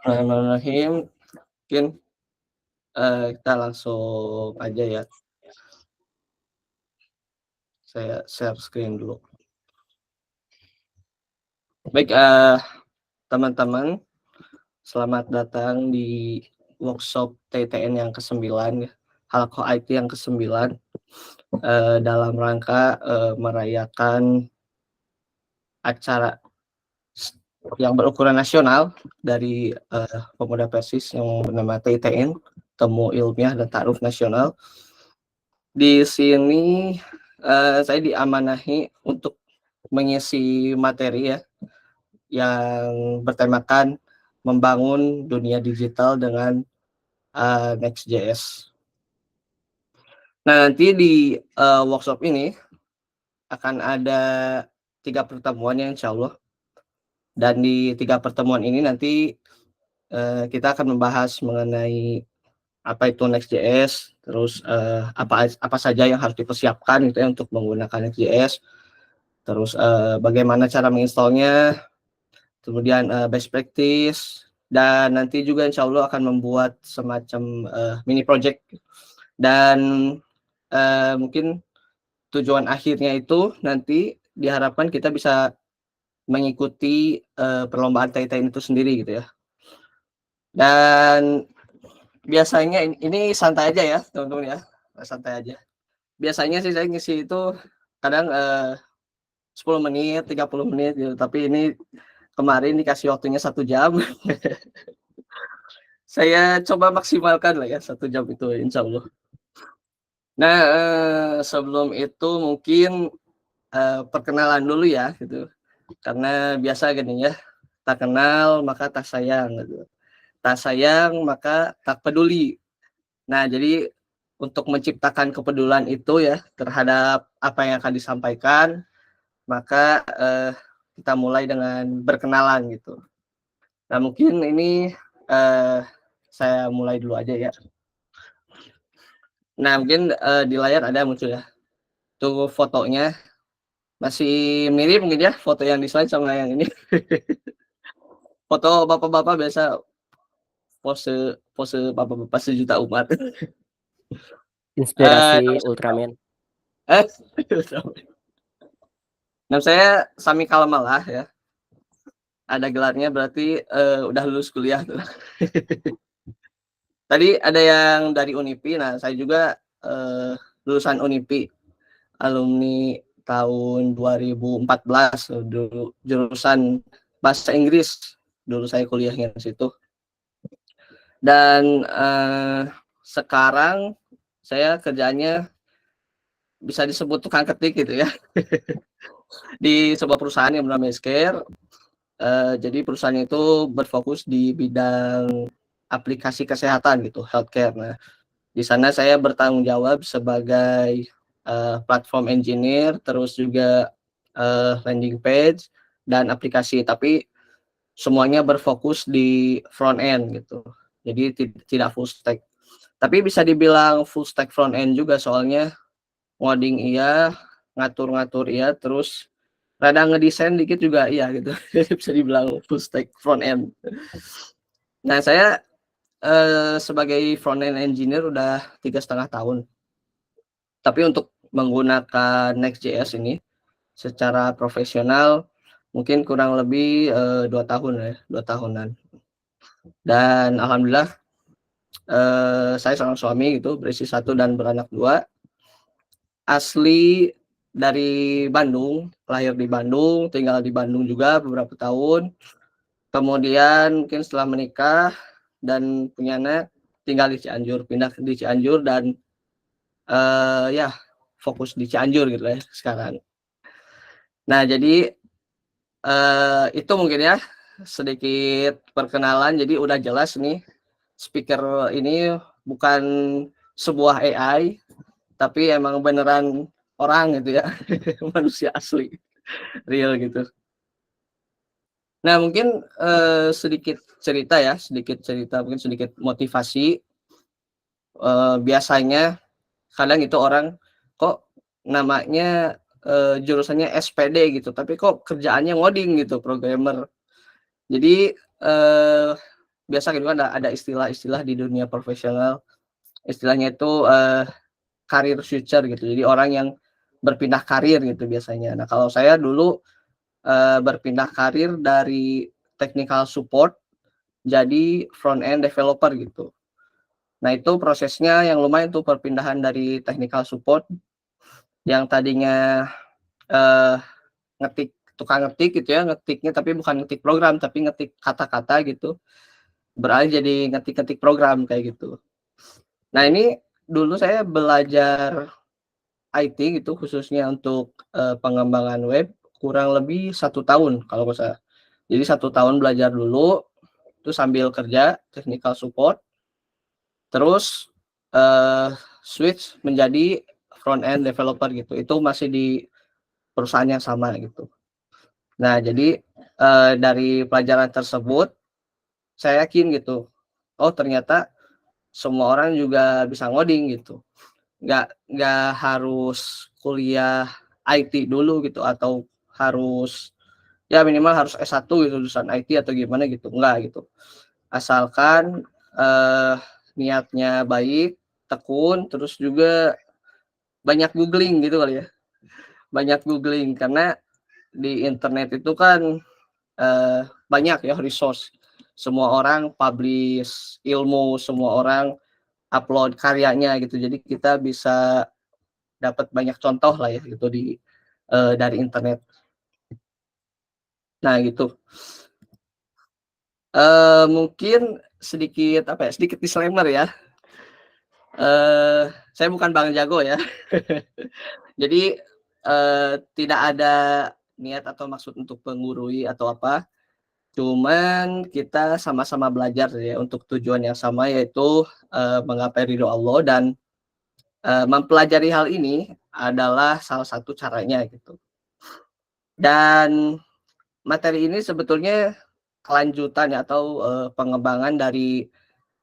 Bismillahirrahmanirrahim. Mungkin, kita langsung aja ya. Saya share screen dulu. Baik, teman-teman, selamat datang di workshop TTN yang ke-9 ya, Halko IT yang ke-9, dalam rangka, merayakan acara yang berukuran nasional dari, Pemuda Persis yang bernama TTN, Temu Ilmiah dan Ta'aruf Nasional. Di sini, saya diamanahi untuk mengisi materi ya, yang bertemakan membangun dunia digital dengan, Next.js. Nah, nanti di, workshop ini akan ada 3 pertemuan ya insyaallah. Dan di 3 pertemuan ini nanti, kita akan membahas mengenai apa itu Next.js, terus, apa saja yang harus dipersiapkan gitu ya untuk menggunakan Next.js, terus, bagaimana cara menginstalnya, kemudian, best practice, dan nanti juga insya Allah akan membuat semacam, mini project. Dan, mungkin tujuan akhirnya itu nanti diharapkan kita bisa mengikuti, perlombaan TTN itu sendiri gitu ya. Dan biasanya ini santai aja ya teman-teman ya, santai aja. Biasanya sih saya ngisi itu kadang, 10 menit, 30 menit gitu, tapi ini kemarin dikasih waktunya 1 jam. Saya coba maksimalkan lah ya 1 jam itu insyaallah. Nah, sebelum itu mungkin, perkenalan dulu ya gitu, karena biasa gini ya, tak kenal maka tak sayang gitu, tak sayang maka tak peduli. Nah, jadi untuk menciptakan kepedulian itu ya terhadap apa yang akan disampaikan, maka, kita mulai dengan berkenalan gitu. Nah, mungkin ini, saya mulai dulu aja ya. Nah, mungkin, di layar ada muncul ya, tuh fotonya masih mirip mungkin ya foto yang di slide sama yang ini. Foto bapak-bapak biasa pose pose bapak-bapak sejuta umat. Inspirasi Nama Ultraman. eh, nama saya Sami Kalamalah ya. Ada gelarnya berarti, udah lulus kuliah tuh. Tadi ada yang dari Unipi, nah saya juga, lulusan Unipi, alumni tahun 2014, dulu jurusan bahasa Inggris, dulu saya kuliahnya di situ. Dan, sekarang saya kerjanya bisa disebut tukang ketik gitu ya, di sebuah perusahaan yang bernama Scare. Jadi perusahaan itu berfokus di bidang aplikasi kesehatan gitu, healthcare. Nah, di sana saya bertanggung jawab sebagai, platform engineer, terus juga, landing page dan aplikasi, tapi semuanya berfokus di front end gitu. Jadi tidak full stack. Tapi bisa dibilang full stack front end juga soalnya ngoding iya, ngatur-ngatur iya, terus rada ngedesain dikit juga iya gitu. Jadi bisa dibilang full stack front end. Nah, saya, sebagai front end engineer udah 3,5 tahun. Tapi untuk menggunakan Next.js ini secara profesional mungkin kurang lebih, 2 tahun ya, 2 tahunan. Dan alhamdulillah, saya seorang suami gitu, beristri 1 dan beranak 2. Asli dari Bandung, lahir di Bandung, tinggal di Bandung juga beberapa tahun. Kemudian mungkin setelah menikah dan punya anak, tinggal di Cianjur, pindah di Cianjur dan, ya fokus di Cianjur gitu ya sekarang. Nah, jadi, itu mungkin ya sedikit perkenalan, jadi udah jelas nih speaker ini bukan sebuah AI, tapi emang beneran orang gitu ya, manusia asli, real gitu. Nah, mungkin, sedikit cerita, mungkin sedikit motivasi. Biasanya kadang itu orang, kok namanya, jurusannya SPD gitu, tapi kok kerjaannya ngoding gitu, programmer. Jadi, biasa gitu kan ada istilah-istilah di dunia profesional, istilahnya itu, career switcher gitu. Jadi orang yang berpindah karir gitu biasanya. Nah, kalau saya dulu, berpindah karir dari technical support jadi front end developer gitu. Nah, itu prosesnya yang lumayan tuh perpindahan dari technical support yang tadinya, eee, tukang ngetik gitu ya, ngetiknya tapi bukan ngetik program, tapi ngetik kata-kata gitu, beralih jadi ngetik-ngetik program kayak gitu. Nah, ini dulu saya belajar IT gitu khususnya untuk, pengembangan web kurang lebih 1 tahun kalau nggak salah. Jadi 1 tahun belajar dulu, terus sambil kerja technical support, terus, switch menjadi front end developer gitu. Itu masih di perusahaan yang sama gitu. Nah, jadi, dari pelajaran tersebut saya yakin gitu, oh ternyata semua orang juga bisa ngoding gitu. Nggak harus kuliah IT dulu gitu atau harus ya minimal harus S1 gitu lulusan IT atau gimana gitu, enggak gitu. Asalkan, niatnya baik, tekun, terus juga banyak googling gitu kali ya, banyak googling karena di internet itu kan, banyak ya resource. Semua orang publish ilmu, semua orang upload karyanya gitu. Jadi kita bisa dapat banyak contoh lah ya gitu dari internet. Nah gitu. Mungkin sedikit apa ya, sedikit disclaimer ya, saya bukan Bang Jago ya. Jadi, tidak ada niat atau maksud untuk menggurui atau apa, cuman kita sama-sama belajar ya untuk tujuan yang sama yaitu, menggapai ridho Allah dan, mempelajari hal ini adalah salah satu caranya gitu. Dan materi ini sebetulnya kelanjutan ya atau, pengembangan dari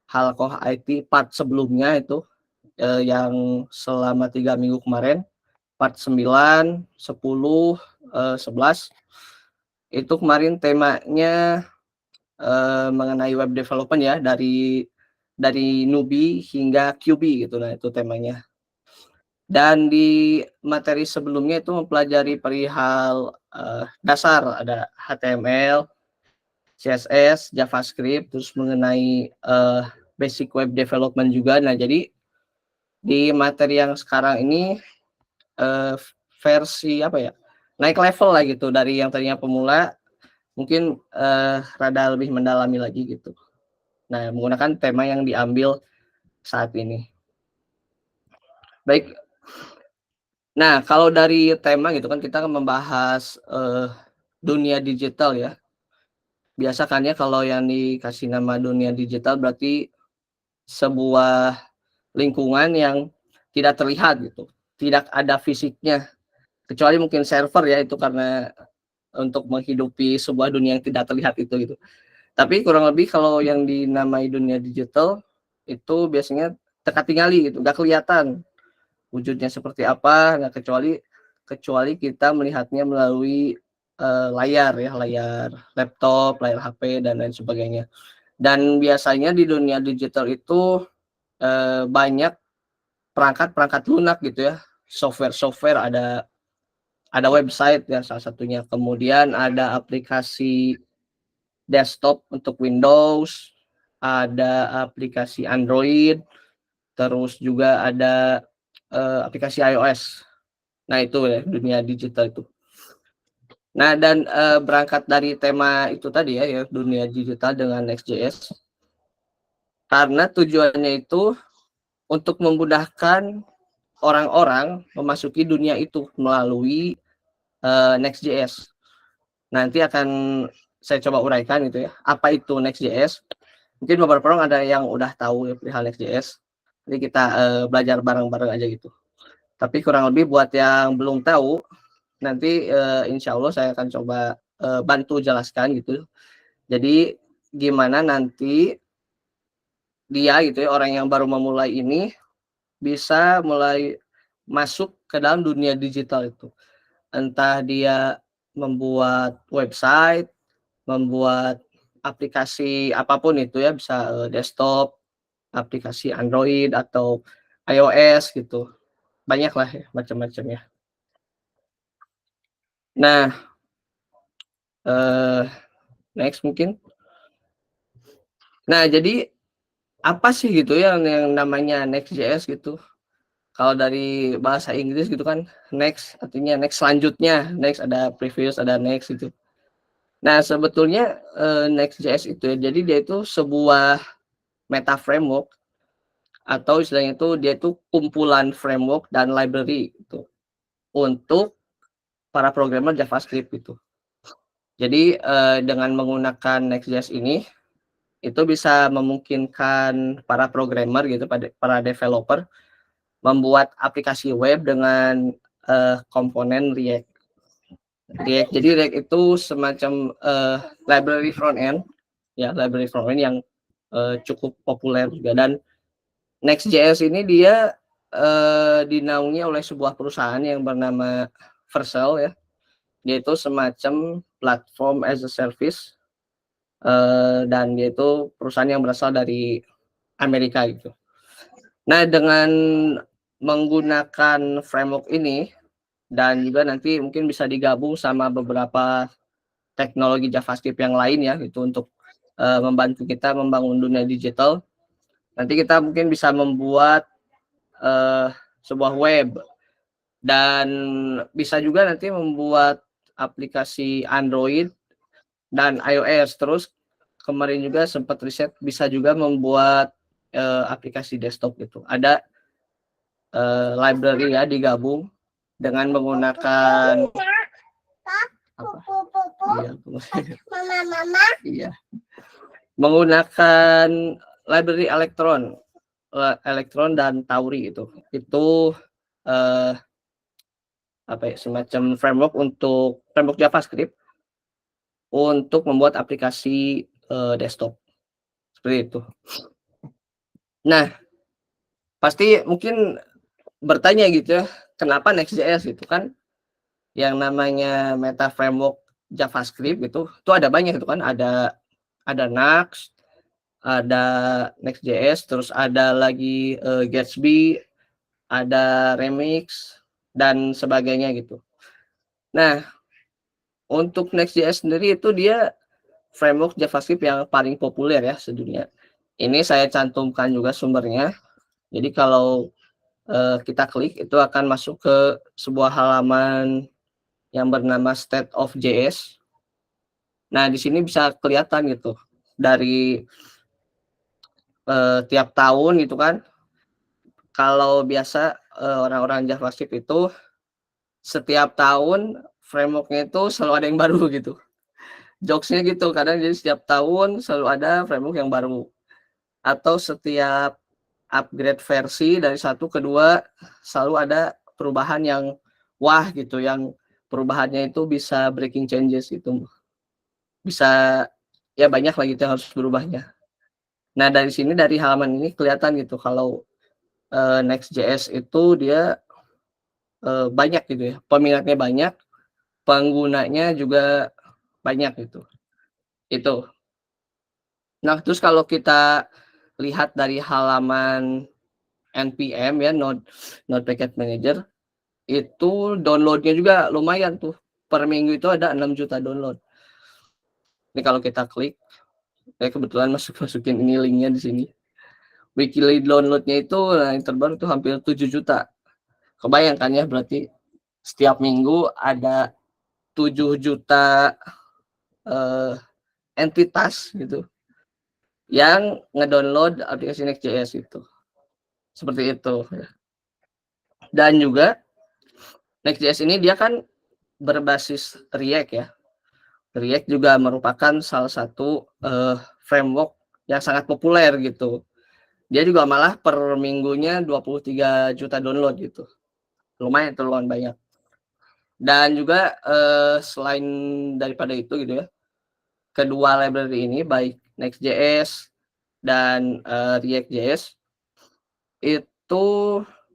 Halqoh IT part sebelumnya itu, yang selama 3 minggu kemarin, part 9, 10, 11, itu kemarin temanya, mengenai web development ya, dari newbie hingga QB gitu, nah itu temanya. Dan di materi sebelumnya itu mempelajari perihal, dasar, ada HTML, CSS, JavaScript, terus mengenai, basic web development juga. Nah, jadi di materi yang sekarang ini, eee, versi apa ya, naik level lah gitu dari yang tadinya pemula, mungkin, rada lebih mendalami lagi gitu. Nah, menggunakan tema yang diambil saat ini. Baik, nah kalau dari tema gitu kan kita membahas, dunia digital ya. Biasa kan ya kalau yang dikasih nama dunia digital berarti sebuah lingkungan yang tidak terlihat gitu, tidak ada fisiknya, kecuali mungkin server ya itu karena untuk menghidupi sebuah dunia yang tidak terlihat itu gitu. Tapi kurang lebih kalau yang dinamai dunia digital itu biasanya teka-tingali gitu, nggak kelihatan wujudnya seperti apa, nggak kecuali kecuali kita melihatnya melalui, layar ya, layar laptop, layar HP dan lain sebagainya. Dan biasanya di dunia digital itu, banyak perangkat-perangkat lunak gitu ya, software-software, ada website ya salah satunya, kemudian ada aplikasi desktop untuk Windows, ada aplikasi Android, terus juga ada, aplikasi iOS. Nah itu ya dunia digital itu. Nah dan, berangkat dari tema itu tadi ya dunia digital dengan Next.js, karena tujuannya itu untuk memudahkan orang-orang memasuki dunia itu melalui, Next.js. Nanti akan saya coba uraikan gitu ya, apa itu Next.js. Mungkin beberapa orang ada yang udah tahu ya perihal Next.js, jadi kita, belajar bareng-bareng aja gitu. Tapi kurang lebih buat yang belum tahu, nanti, insya Allah saya akan coba, bantu jelaskan gitu. Jadi gimana nanti dia gitu ya, orang yang baru memulai ini bisa mulai masuk ke dalam dunia digital itu. Entah dia membuat website, membuat aplikasi apapun itu ya, bisa, desktop, aplikasi Android atau iOS gitu, banyaklah ya macam-macamnya. Nah, eee, next mungkin. Nah, jadi apa sih gitu ya yang namanya Next.js gitu? Kalau dari bahasa Inggris gitu kan, next artinya next selanjutnya, next ada previous, ada next gitu. Nah, sebetulnya, Next.js itu ya, jadi dia itu sebuah meta framework atau istilahnya itu dia itu kumpulan framework dan library gitu, untuk para programmer JavaScript gitu. Jadi, dengan menggunakan Next.js ini, itu bisa memungkinkan para programmer gitu, para developer membuat aplikasi web dengan, komponen React. Jadi React itu semacam, library front end, ya library front end yang, cukup populer juga, dan Next.js ini dia, dinaungi oleh sebuah perusahaan yang bernama Vercel ya. Dia itu semacam platform as a service, dan dia itu perusahaan yang berasal dari Amerika gitu. Nah, dengan menggunakan framework ini dan juga nanti mungkin bisa digabung sama beberapa teknologi JavaScript yang lain ya gitu untuk, membantu kita membangun dunia digital. Nanti kita mungkin bisa membuat, sebuah web dan bisa juga nanti membuat aplikasi Android dan iOS. Terus kemarin juga sempat riset bisa juga membuat, aplikasi desktop gitu. Ada, library ya digabung dengan menggunakan apa? Iya, iya. Menggunakan library Electron dan Tauri itu. Itu, eee, apa ya, semacam framework JavaScript untuk membuat aplikasi, desktop, seperti itu. Nah, pasti mungkin bertanya gitu ya, kenapa Next.js gitu kan, yang namanya meta framework JavaScript itu ada banyak itu kan, ada Next, ada Next.js, terus ada lagi, Gatsby, ada Remix, dan sebagainya gitu. Nah, untuk Next.js sendiri itu dia framework JavaScript yang paling populer ya sedunia. Ini saya cantumkan juga sumbernya. Jadi kalau, kita klik itu akan masuk ke sebuah halaman yang bernama State of JS. Nah, di sini bisa kelihatan gitu dari, tiap tahun gitu kan, kalau biasa, orang-orang JavaScript itu setiap tahun framework-nya itu selalu ada yang baru gitu. Jokes-nya gitu, kadang jadi setiap tahun selalu ada framework yang baru. Atau setiap upgrade versi dari 1 ke 2 selalu ada perubahan yang wah gitu, yang perubahannya itu bisa breaking changes gitu. Bisa ya banyak lah gitu yang harus berubahnya. Nah, dari sini dari halaman ini kelihatan gitu kalau, Next.js itu dia, banyak gitu ya, peminatnya banyak, penggunanya juga banyak gitu, itu. Nah, terus kalau kita lihat dari halaman NPM ya, Node Package Manager, itu download-nya juga lumayan tuh, per minggu itu ada 6 juta download. Ini kalau kita klik, saya kebetulan masukin ini linknya di sini. Weekly download-nya itu yang terbaru tuh hampir 7 juta. Kebayang ya berarti setiap minggu ada 7 juta, eee, entitas gitu yang ngedownload aplikasi Next.js itu, seperti itu ya. Dan juga Next.js ini dia kan berbasis React ya. React juga merupakan salah satu, framework yang sangat populer gitu. Dia juga malah per minggunya 23 juta download gitu. Lumayan tuh, lumayan banyak. Dan juga, selain daripada itu gitu ya, kedua library ini baik Next.js dan, React.js itu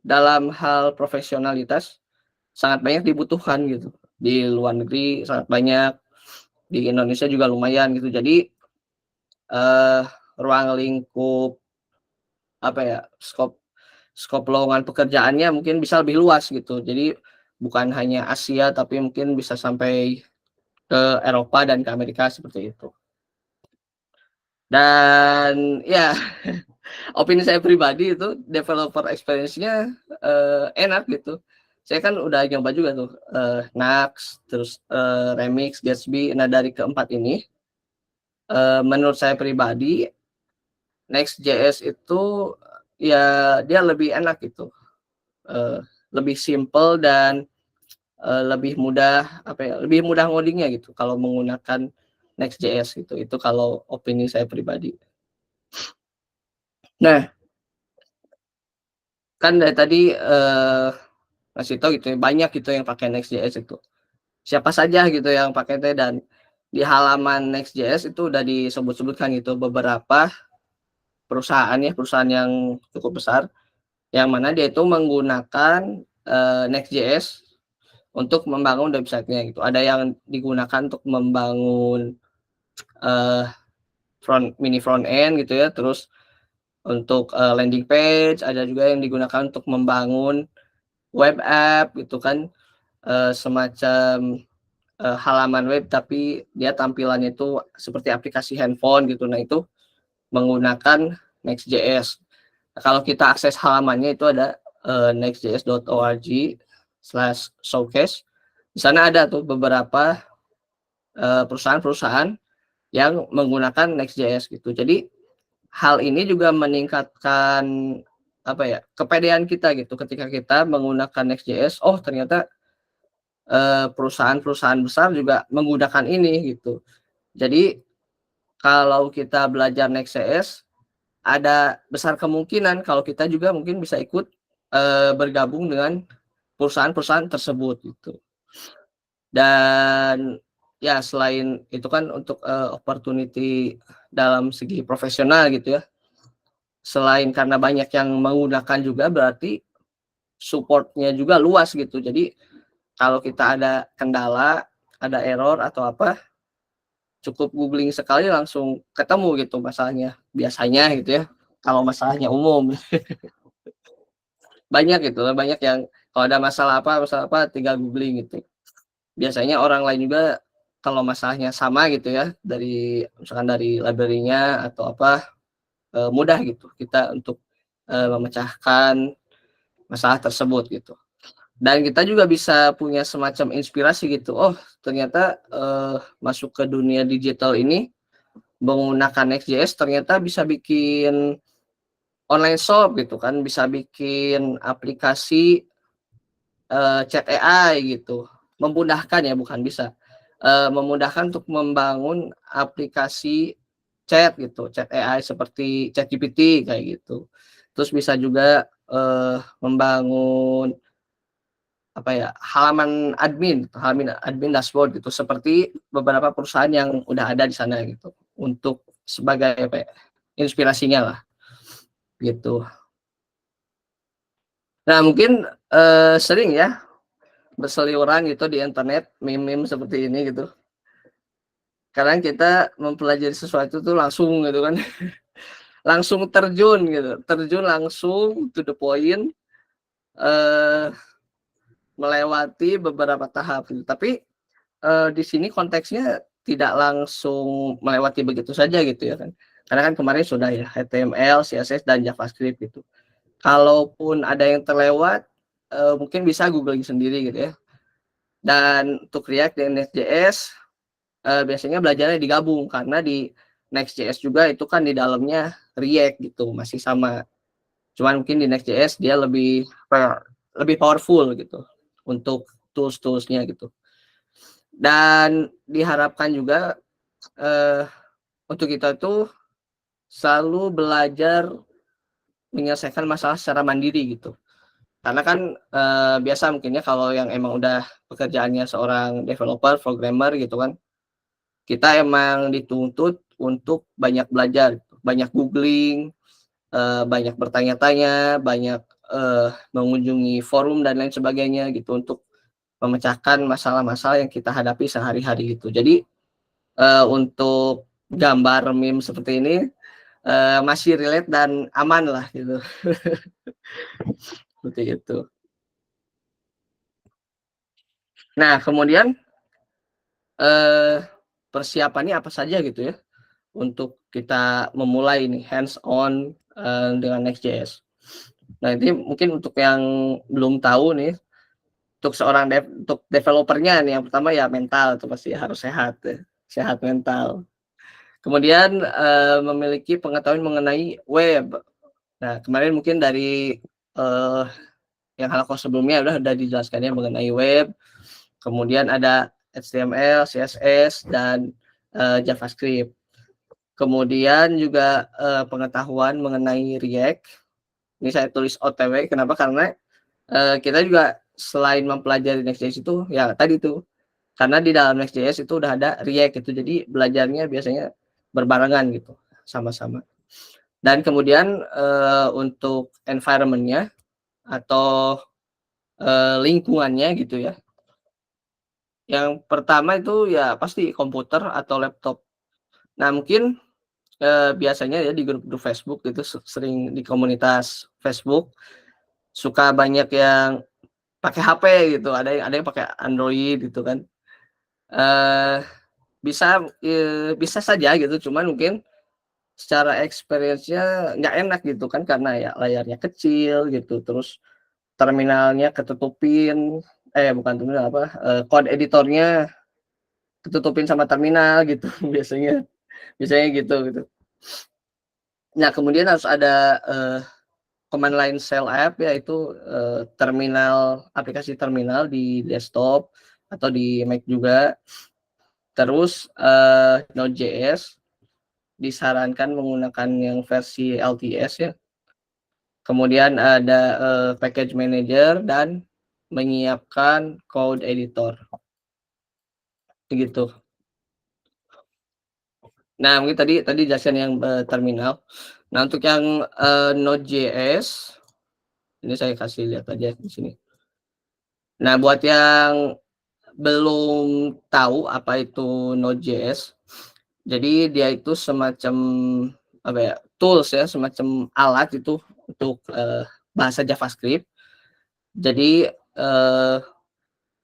dalam hal profesionalitas sangat banyak dibutuhkan gitu. Di luar negeri sangat banyak, di Indonesia juga lumayan gitu. Jadi eee, ruang lingkup, apa ya, skop skop lowongan pekerjaannya mungkin bisa lebih luas gitu. Jadi bukan hanya Asia, tapi mungkin bisa sampai ke Eropa dan ke Amerika seperti itu. Dan ya, opini saya pribadi itu developer experience-nya, enak gitu. Saya kan udah nyoba juga tuh, Nux, terus, Remix, Gatsby. Nah, dari keempat ini, menurut saya pribadi, Next.js itu ya dia lebih enak gitu, eee, lebih simpel dan, lebih mudah, apa ya, lebih mudah ngodingnya gitu kalau menggunakan Next.js gitu. Itu kalau opini saya pribadi. Nah, kan dari tadi, ngasih tahu gitu ya, banyak gitu yang pakai Next.js itu. Siapa saja gitu yang pakai teh, dan di halaman Next.js itu udah disebut-sebutkan gitu beberapa perusahaan ya, perusahaan yang cukup besar, yang mana dia itu menggunakan, Next.js untuk membangun website-nya gitu. Ada yang digunakan untuk membangun, eee, mini front end gitu ya, terus untuk, landing page, ada juga yang digunakan untuk membangun web app gitu kan, semacam, halaman web tapi dia tampilannya itu seperti aplikasi handphone gitu. Nah, itu menggunakan Next.js. Nah, kalau kita akses halamannya itu ada, nextjs.org/showcase. Di sana ada tuh beberapa, perusahaan-perusahaan yang menggunakan Next.js gitu. Jadi hal ini juga meningkatkan, apa ya, kepedean kita gitu ketika kita menggunakan Next.js, oh ternyata, perusahaan-perusahaan besar juga menggunakan ini gitu. Jadi kalau kita belajar Next.js, ada besar kemungkinan kalau kita juga mungkin bisa ikut, bergabung dengan perusahaan-perusahaan tersebut gitu. Dan ya selain itu kan untuk, opportunity dalam segi profesional gitu ya, selain karena banyak yang menggunakan juga berarti support-nya juga luas gitu. Jadi kalau kita ada kendala, ada error atau apa, cukup googling sekali langsung ketemu gitu masalahnya, biasanya gitu ya, kalau masalahnya umum. Banyak gitu, banyak yang kalau ada masalah apa tinggal googling gitu. Biasanya orang lain juga kalau masalahnya sama gitu ya, dari misalkan dari library-nya atau apa, mudah gitu kita untuk, memecahkan masalah tersebut gitu. Dan kita juga bisa punya semacam inspirasi gitu, oh ternyata, masuk ke dunia digital ini menggunakan Next.js ternyata bisa bikin online shop gitu kan, bisa bikin aplikasi, chat AI gitu. Memudahkan ya, bukan bisa, memudahkan untuk membangun aplikasi chat gitu, chat AI seperti ChatGPT kayak gitu. Terus bisa juga, membangun apa ya, halaman admin dashboard gitu, seperti beberapa perusahaan yang udah ada di sana gitu, untuk sebagai apa ya, inspirasinya lah, gitu. Nah mungkin, sering ya berseliweran gitu di internet, meme-meme seperti ini gitu. Kadang kita mempelajari sesuatu tuh langsung gitu kan, langsung terjun gitu, terjun langsung to the point, eee, melewati beberapa tahap gitu. Tapi, di sini konteksnya tidak langsung melewati begitu saja gitu ya kan. Karena kan kemarin sudah ya HTML, CSS, dan JavaScript gitu. Kalaupun ada yang terlewat, mungkin bisa googling sendiri gitu ya. Dan untuk React dan Next.js, biasanya belajarnya digabung karena di Next.js juga itu kan di dalamnya React gitu, masih sama. Cuman mungkin di Next.js dia lebih lebih powerful gitu untuk tools-toolsnya gitu. Dan diharapkan juga, eee, untuk kita tuh selalu belajar menyelesaikan masalah secara mandiri gitu. Karena kan, biasa mungkin ya kalau yang emang udah pekerjaannya seorang developer, programmer gitu kan, kita emang dituntut untuk banyak belajar, banyak googling, banyak bertanya-tanya, banyak, mengunjungi forum dan lain sebagainya gitu untuk memecahkan masalah-masalah yang kita hadapi sehari-hari gitu. Jadi, untuk gambar meme seperti ini masih relate dan aman lah gitu. Seperti itu. Nah, kemudian eh, persiapannya apa saja gitu ya untuk kita memulai ini hands on dengan Next.js. Nah, ini mungkin untuk yang belum tahu nih, untuk developernya nih, yang pertama ya mental, itu pasti harus sehat ya, sehat mental. Kemudian memiliki pengetahuan mengenai web. Nah, kemarin mungkin dari yang halakoh sebelumnya udah dijelaskannya mengenai web. Kemudian ada HTML, CSS, dan JavaScript. Kemudian juga pengetahuan mengenai React. Ini saya tulis OTW. Kenapa? Karena kita juga selain mempelajari Next.js itu, ya tadi tuh, karena di dalam Next.js itu udah ada React gitu, jadi belajarnya biasanya berbarengan gitu, sama-sama. Dan kemudian untuk environment-nya atau lingkungannya gitu ya. Yang pertama itu ya pasti komputer atau laptop. Nah, mungkin biasanya ya di grup-grup Facebook itu sering di komunitas Facebook suka banyak yang pakai HP gitu, ada yang pakai Android gitu kan. Eh bisa saja gitu, cuman mungkin secara experience-nya nggak enak gitu kan, karena ya layarnya kecil gitu, terus terminalnya ketutupin, bukan terminal apa, code editornya ketutupin sama terminal gitu biasanya biasanya gitu. Nah, kemudian harus ada command line shell app, yaitu aplikasi terminal di desktop atau di Mac juga. Terus Node.js disarankan menggunakan yang versi LTS ya. Kemudian ada package manager dan menyiapkan code editor. Begitu. Nah, mungkin tadi jelasin yang terminal. Nah, untuk yang Node.js ini saya kasih lihat aja di sini. Nah, buat yang belum tahu apa itu Node.js, jadi dia itu semacam apa ya, tools ya, semacam alat itu untuk bahasa JavaScript. Jadi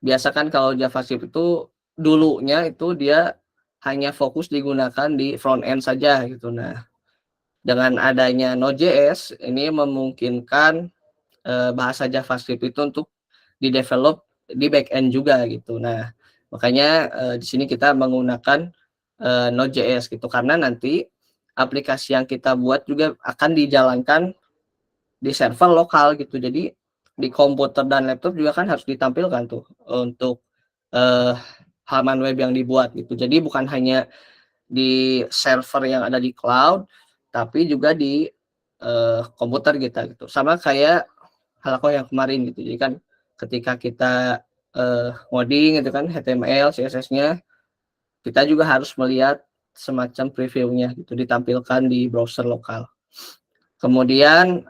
biasa kan kalau JavaScript itu dulunya itu dia hanya fokus digunakan di front end saja gitu. Nah, dengan adanya Node.js ini memungkinkan bahasa JavaScript itu untuk di-develop di back end juga gitu. Nah, makanya di sini kita menggunakan Node.js gitu, karena nanti aplikasi yang kita buat juga akan dijalankan di server lokal gitu. Jadi di komputer dan laptop juga kan harus ditampilkan tuh untuk halaman web yang dibuat gitu. Jadi bukan hanya di server yang ada di cloud, tapi juga di komputer kita gitu. Sama kayak halakoh yang kemarin gitu. Jadi kan ketika kita ngoding gitu kan, HTML, CSS-nya, kita juga harus melihat semacam previewnya gitu, ditampilkan di browser lokal. Kemudian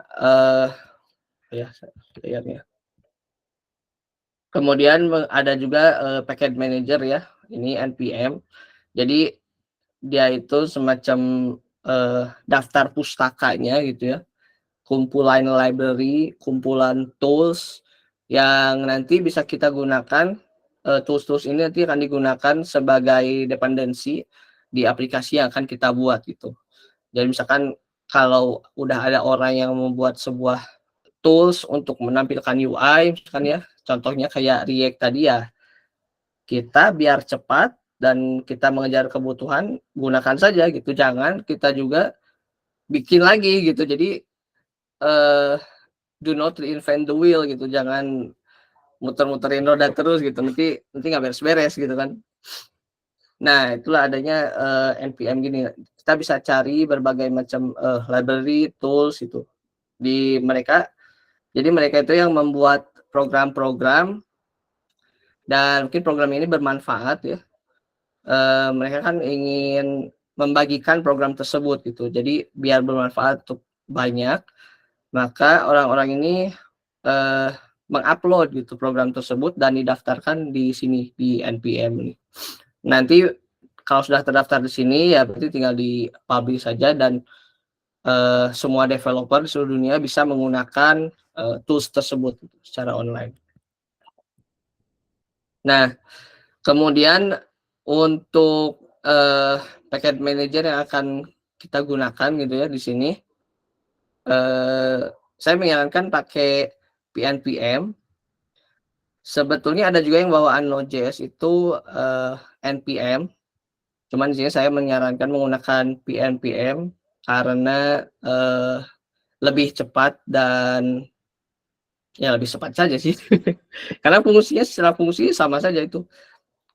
ya layarnya. Kemudian ada juga package manager ya, ini npm. Jadi dia itu semacam daftar pustakanya gitu ya, kumpulan library, kumpulan tools yang nanti bisa kita gunakan. Tools-tools ini nanti akan digunakan sebagai dependensi di aplikasi yang akan kita buat gitu. Jadi misalkan kalau udah ada orang yang membuat sebuah tools untuk menampilkan UI, misalkan ya, contohnya kayak React tadi ya, kita biar cepat dan kita mengejar kebutuhan, gunakan saja gitu. Jangan kita juga bikin lagi gitu. Jadi do not reinvent the wheel gitu. Jangan muter-muterin roda terus gitu. Nanti nggak beres-beres gitu kan. Nah, itulah adanya npm gini. Kita bisa cari berbagai macam library, tools itu di mereka. Jadi mereka itu yang membuat program-program, dan mungkin program ini bermanfaat ya. Mereka kan ingin membagikan program tersebut gitu. Jadi biar bermanfaat untuk banyak, maka orang-orang ini mengupload gitu program tersebut dan didaftarkan di sini di npm ini. Nanti kalau sudah terdaftar di sini ya berarti tinggal di-publish saja dan semua developer di seluruh dunia bisa menggunakan tools tersebut secara online. Nah, kemudian untuk package manager yang akan kita gunakan gitu ya di sini, saya menyarankan pakai PNPM. Sebetulnya ada juga yang bawaan Node.js itu NPM. Cuman di sini saya menyarankan menggunakan PNPM karena lebih cepat dan ya lebih cepat saja sih. Karena secara fungsi sama saja itu.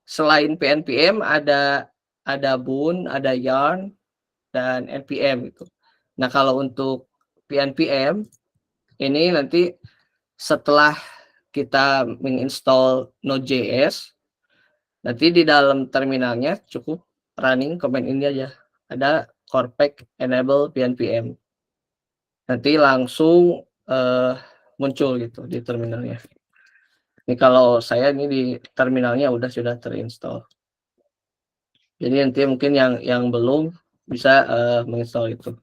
Selain PNPM ada Boon, ada Yarn, dan NPM itu. Nah, kalau untuk PNPM ini nanti setelah kita menginstall Node.js, nanti di dalam terminalnya cukup running command ini aja. Ada corpec enable PNPM. Nanti langsung muncul gitu di terminalnya. Ini kalau saya ini di terminalnya sudah terinstall. Jadi nanti mungkin yang belum bisa menginstall itu.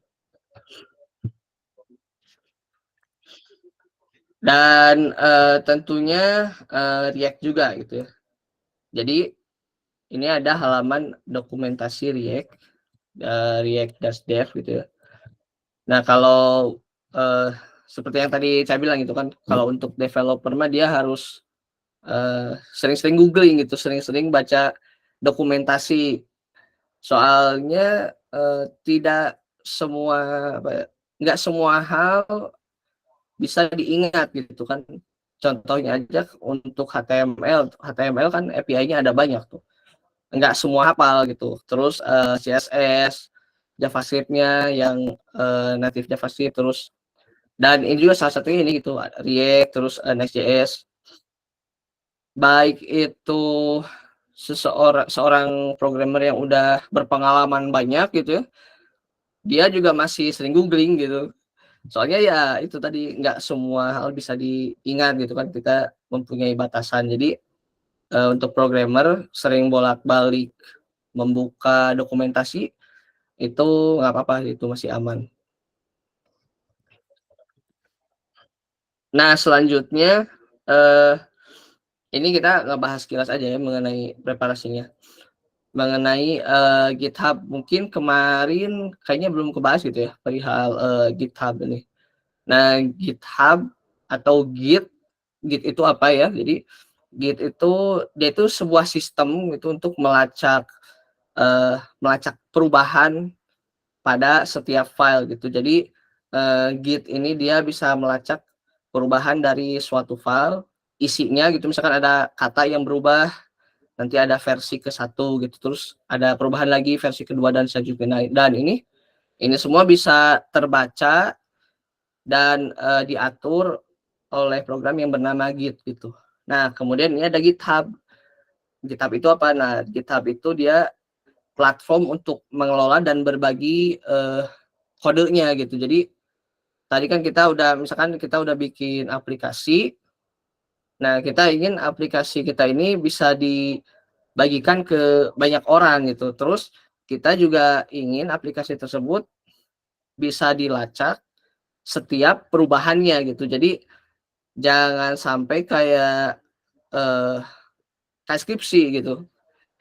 Dan tentunya React juga gitu ya. Jadi ini ada halaman dokumentasi React, React-dev gitu ya. Nah, kalau seperti yang tadi saya bilang gitu kan, kalau untuk developer mah dia harus sering-sering googling gitu, sering-sering baca dokumentasi. Soalnya tidak semua nggak semua hal bisa diingat gitu kan. Contohnya aja untuk HTML kan API-nya ada banyak tuh. Nggak semua hafal gitu. Terus CSS, JavaScript-nya yang native JavaScript, terus dan ini juga salah satunya ini gitu, React, terus Next.js. Baik itu seorang programmer yang udah berpengalaman banyak gitu ya, dia juga masih sering googling gitu. Soalnya ya itu tadi nggak semua hal bisa diingat gitu kan, kita mempunyai batasan. Jadi untuk programmer sering bolak-balik membuka dokumentasi itu nggak apa-apa, itu masih aman. Nah, selanjutnya ini kita ngebahas kilas aja ya mengenai preparasinya. Mengenai GitHub, mungkin kemarin kayaknya belum kebahas gitu ya perihal GitHub ini. Nah, GitHub atau Git itu apa ya? Jadi Git itu dia itu sebuah sistem itu untuk melacak perubahan pada setiap file gitu. Jadi Git ini dia bisa melacak perubahan dari suatu file, isinya gitu, misalkan ada kata yang berubah, nanti ada versi ke-1 gitu, terus ada perubahan lagi versi kedua dan selanjutnya. Dan ini semua bisa terbaca dan diatur oleh program yang bernama Git gitu. Nah, kemudian ini ada GitHub. GitHub itu apa? Nah, GitHub itu dia platform untuk mengelola dan berbagi kodenya gitu. Jadi tadi kan misalkan kita udah bikin aplikasi. Nah, kita ingin aplikasi kita ini bisa dibagikan ke banyak orang gitu. Terus kita juga ingin aplikasi tersebut bisa dilacak setiap perubahannya gitu. Jadi jangan sampai kayak skripsi gitu.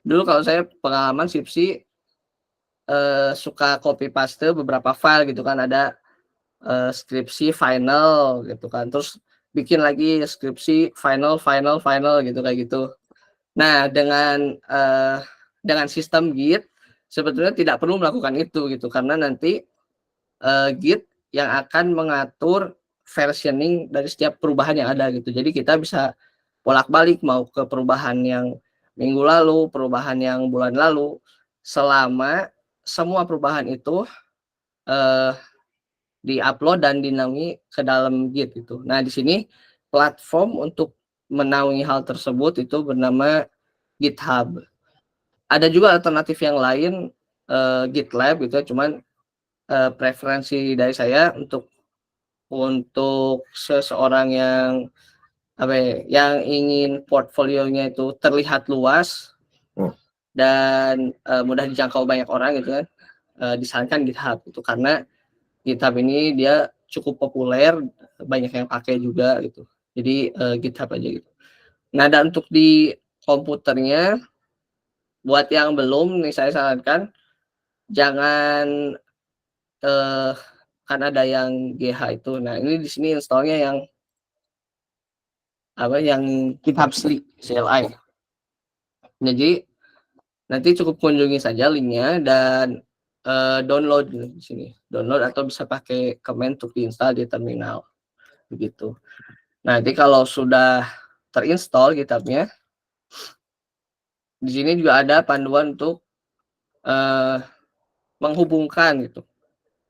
Dulu kalau saya pengalaman skripsi suka copy paste beberapa file gitu kan, ada skripsi final gitu kan, terus bikin lagi skripsi final gitu kayak gitu. Nah, dengan sistem Git sebetulnya tidak perlu melakukan itu gitu, karena nanti Git yang akan mengatur versioning dari setiap perubahan yang ada gitu. Jadi kita bisa bolak-balik mau ke perubahan yang minggu lalu, perubahan yang bulan lalu, selama semua perubahan itu di-upload dan dinaungi ke dalam Git gitu. Nah, di sini platform untuk menaungi hal tersebut itu bernama GitHub. Ada juga alternatif yang lain GitLab gitu ya, cuman preferensi dari saya untuk seseorang yang yang ingin portfolionya itu terlihat luas, dan mudah dijangkau banyak orang gitu kan, disarankan GitHub itu karena GitHub ini dia cukup populer, banyak yang pakai juga gitu. Jadi GitHub aja gitu. Nah, dan untuk di komputernya, buat yang belum nih saya sarankan jangan kan ada yang GH itu. Nah, ini di sini installnya yang apa yang GitHub CLI. Jadi nanti cukup kunjungi saja linknya dan download di sini. Download atau bisa pakai command untuk diinstal di terminal. Begitu. Nanti kalau sudah terinstall GitHub-nya, di sini juga ada panduan untuk menghubungkan gitu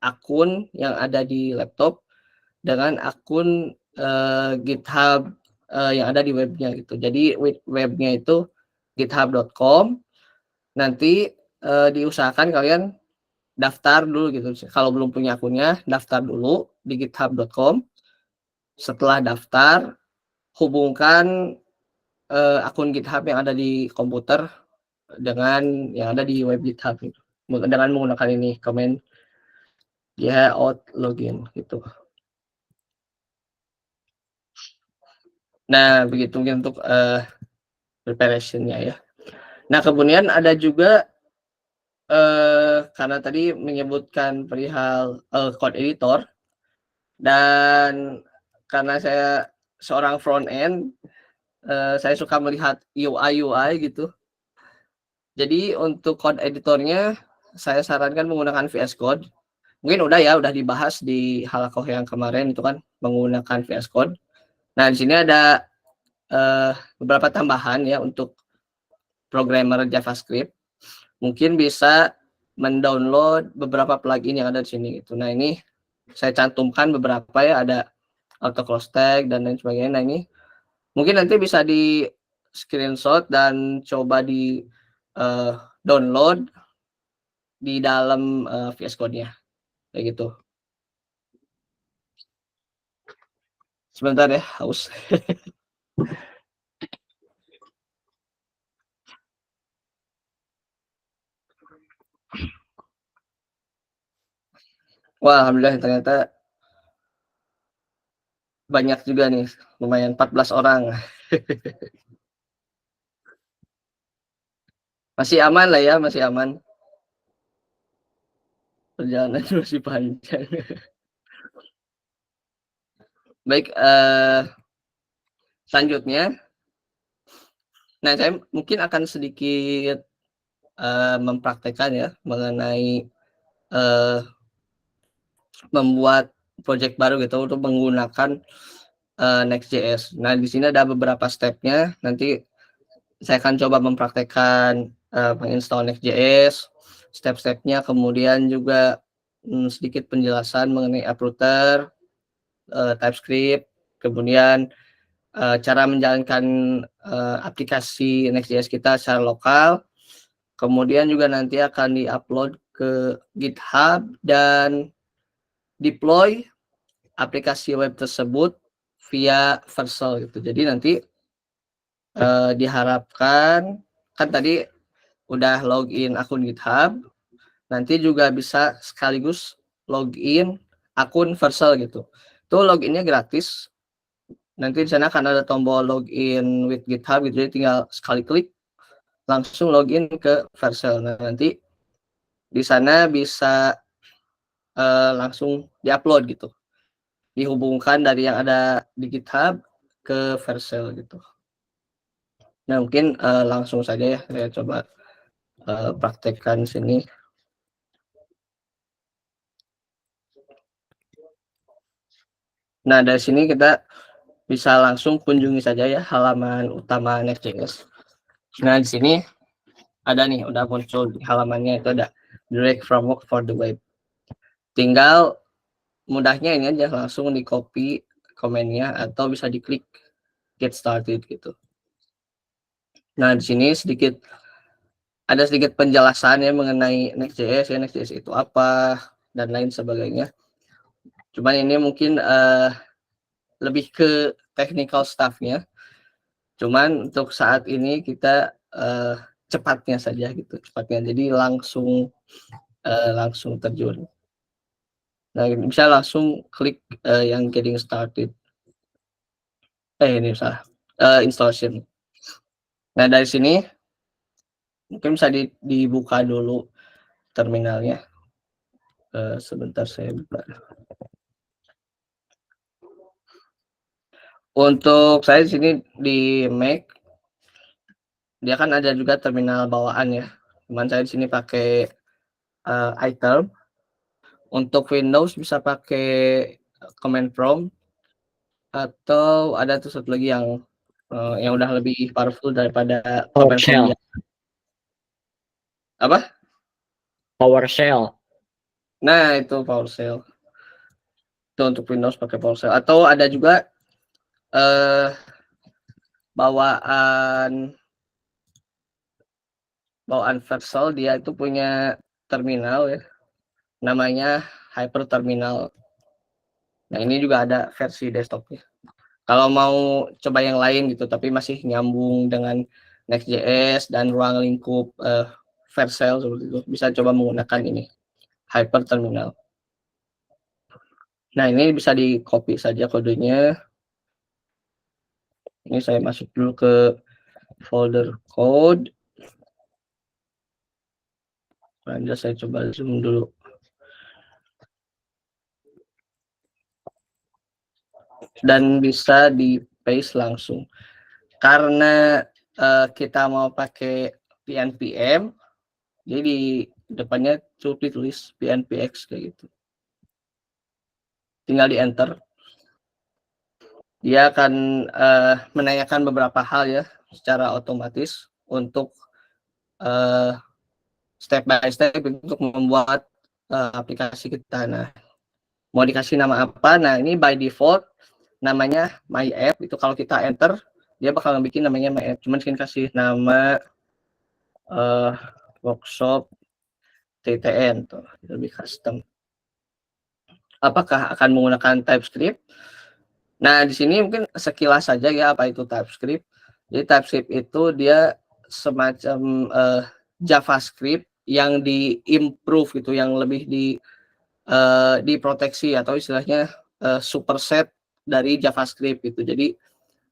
akun yang ada di laptop dengan akun GitHub yang ada di webnya gitu. Jadi webnya itu github.com. Nanti diusahakan kalian daftar dulu gitu. Kalau belum punya akunnya, daftar dulu di github.com. Setelah daftar, hubungkan akun GitHub yang ada di komputer dengan yang ada di web GitHub gitu. Dengan menggunakan ini command out login gitu. Nah, begitu mungkin untuk preparation-nya ya. Nah, kemudian ada juga karena tadi menyebutkan perihal code editor dan karena saya seorang front end, saya suka melihat UI gitu. Jadi untuk code editornya saya sarankan menggunakan VS Code. Mungkin udah dibahas di halakoh yang kemarin itu kan menggunakan VS Code. Nah, di sini ada beberapa tambahan ya untuk programmer JavaScript. Mungkin bisa mendownload beberapa plugin yang ada di sini gitu. Nah, ini saya cantumkan beberapa ya, ada auto close tag dan lain sebagainya. Nah, ini mungkin nanti bisa di screenshot dan coba di download di dalam VS Code-nya kayak gitu. Sebentar ya, haus. Wah, alhamdulillah ternyata banyak juga nih, lumayan 14 orang. Masih aman lah ya, masih aman. Perjalanan masih panjang. Baik, selanjutnya, nah saya mungkin akan sedikit mempraktekkan ya mengenai membuat project baru gitu untuk menggunakan Next.js. Nah, di sini ada beberapa stepnya. Nanti saya akan coba mempraktekkan menginstall Next.js, step-stepnya, kemudian juga sedikit penjelasan mengenai app router, TypeScript, kemudian cara menjalankan aplikasi Next.js kita secara lokal, kemudian juga nanti akan diupload ke GitHub dan deploy aplikasi web tersebut via Vercel gitu. Jadi nanti diharapkan kan tadi udah login akun GitHub, nanti juga bisa sekaligus login akun Vercel gitu. Itu loginnya gratis. Nanti di sana akan ada tombol login with GitHub gitu, jadi tinggal sekali klik langsung login ke Vercel. Nah, nanti di sana bisa langsung diupload gitu, dihubungkan dari yang ada di GitHub ke Vercel gitu. Nah, mungkin langsung saja ya saya coba praktekkan sini. Nah, dari sini kita bisa langsung kunjungi saja ya halaman utama Next.js. Nah, di sini ada nih, udah muncul di halamannya itu ada Direct Framework for the Web. Tinggal mudahnya ini aja, langsung di copy komennya atau bisa diklik Get Started gitu. Nah, di sini ada sedikit penjelasan ya mengenai Next.js ya, Next.js itu apa dan lain sebagainya. Cuman ini mungkin lebih ke technical stuff-nya. Cuman untuk saat ini kita cepatnya saja gitu, cepatnya. Jadi langsung terjun. Nah, bisa langsung klik yang getting started. Ini salah, installation. Nah, dari sini mungkin bisa dibuka dulu terminalnya. Sebentar saya buka. Untuk saya di sini di Mac, dia kan ada juga terminal bawaan ya. Cuman saya di sini pakai iTerm. Untuk Windows bisa pakai command prompt, atau ada tuh satu lagi yang udah lebih powerful daripada command prompt PowerShell. biasa. Apa? PowerShell. Nah, itu PowerShell. Itu untuk Windows pakai PowerShell. Atau ada juga bawaan Vercel, dia itu punya terminal ya, namanya Hyper Terminal. Nah, ini juga ada versi desktopnya. Kalau mau coba yang lain gitu, tapi masih nyambung dengan Next.js dan ruang lingkup Vercel seperti itu, bisa coba menggunakan ini, Hyper Terminal. Nah, ini bisa di copy saja kodenya. Ini saya masuk dulu ke folder code. Lanjut, saya coba zoom dulu. Dan bisa di paste langsung. Karena kita mau pakai PNPM, jadi di depannya cukup ditulis PNPX kayak gitu. Tinggal di enter. Dia akan menanyakan beberapa hal ya secara otomatis untuk step by step untuk membuat aplikasi kita. Nah, mau dikasih nama apa? Nah, ini by default namanya My App. Itu kalau kita enter, dia bakal bikin namanya My App. Cuman kita kasih nama workshop TTN tuh, lebih custom. Apakah akan menggunakan TypeScript? Nah, di sini mungkin sekilas saja ya apa itu TypeScript. Jadi TypeScript itu dia semacam JavaScript yang diimprove gitu, yang lebih diproteksi, atau istilahnya superset dari JavaScript gitu. Jadi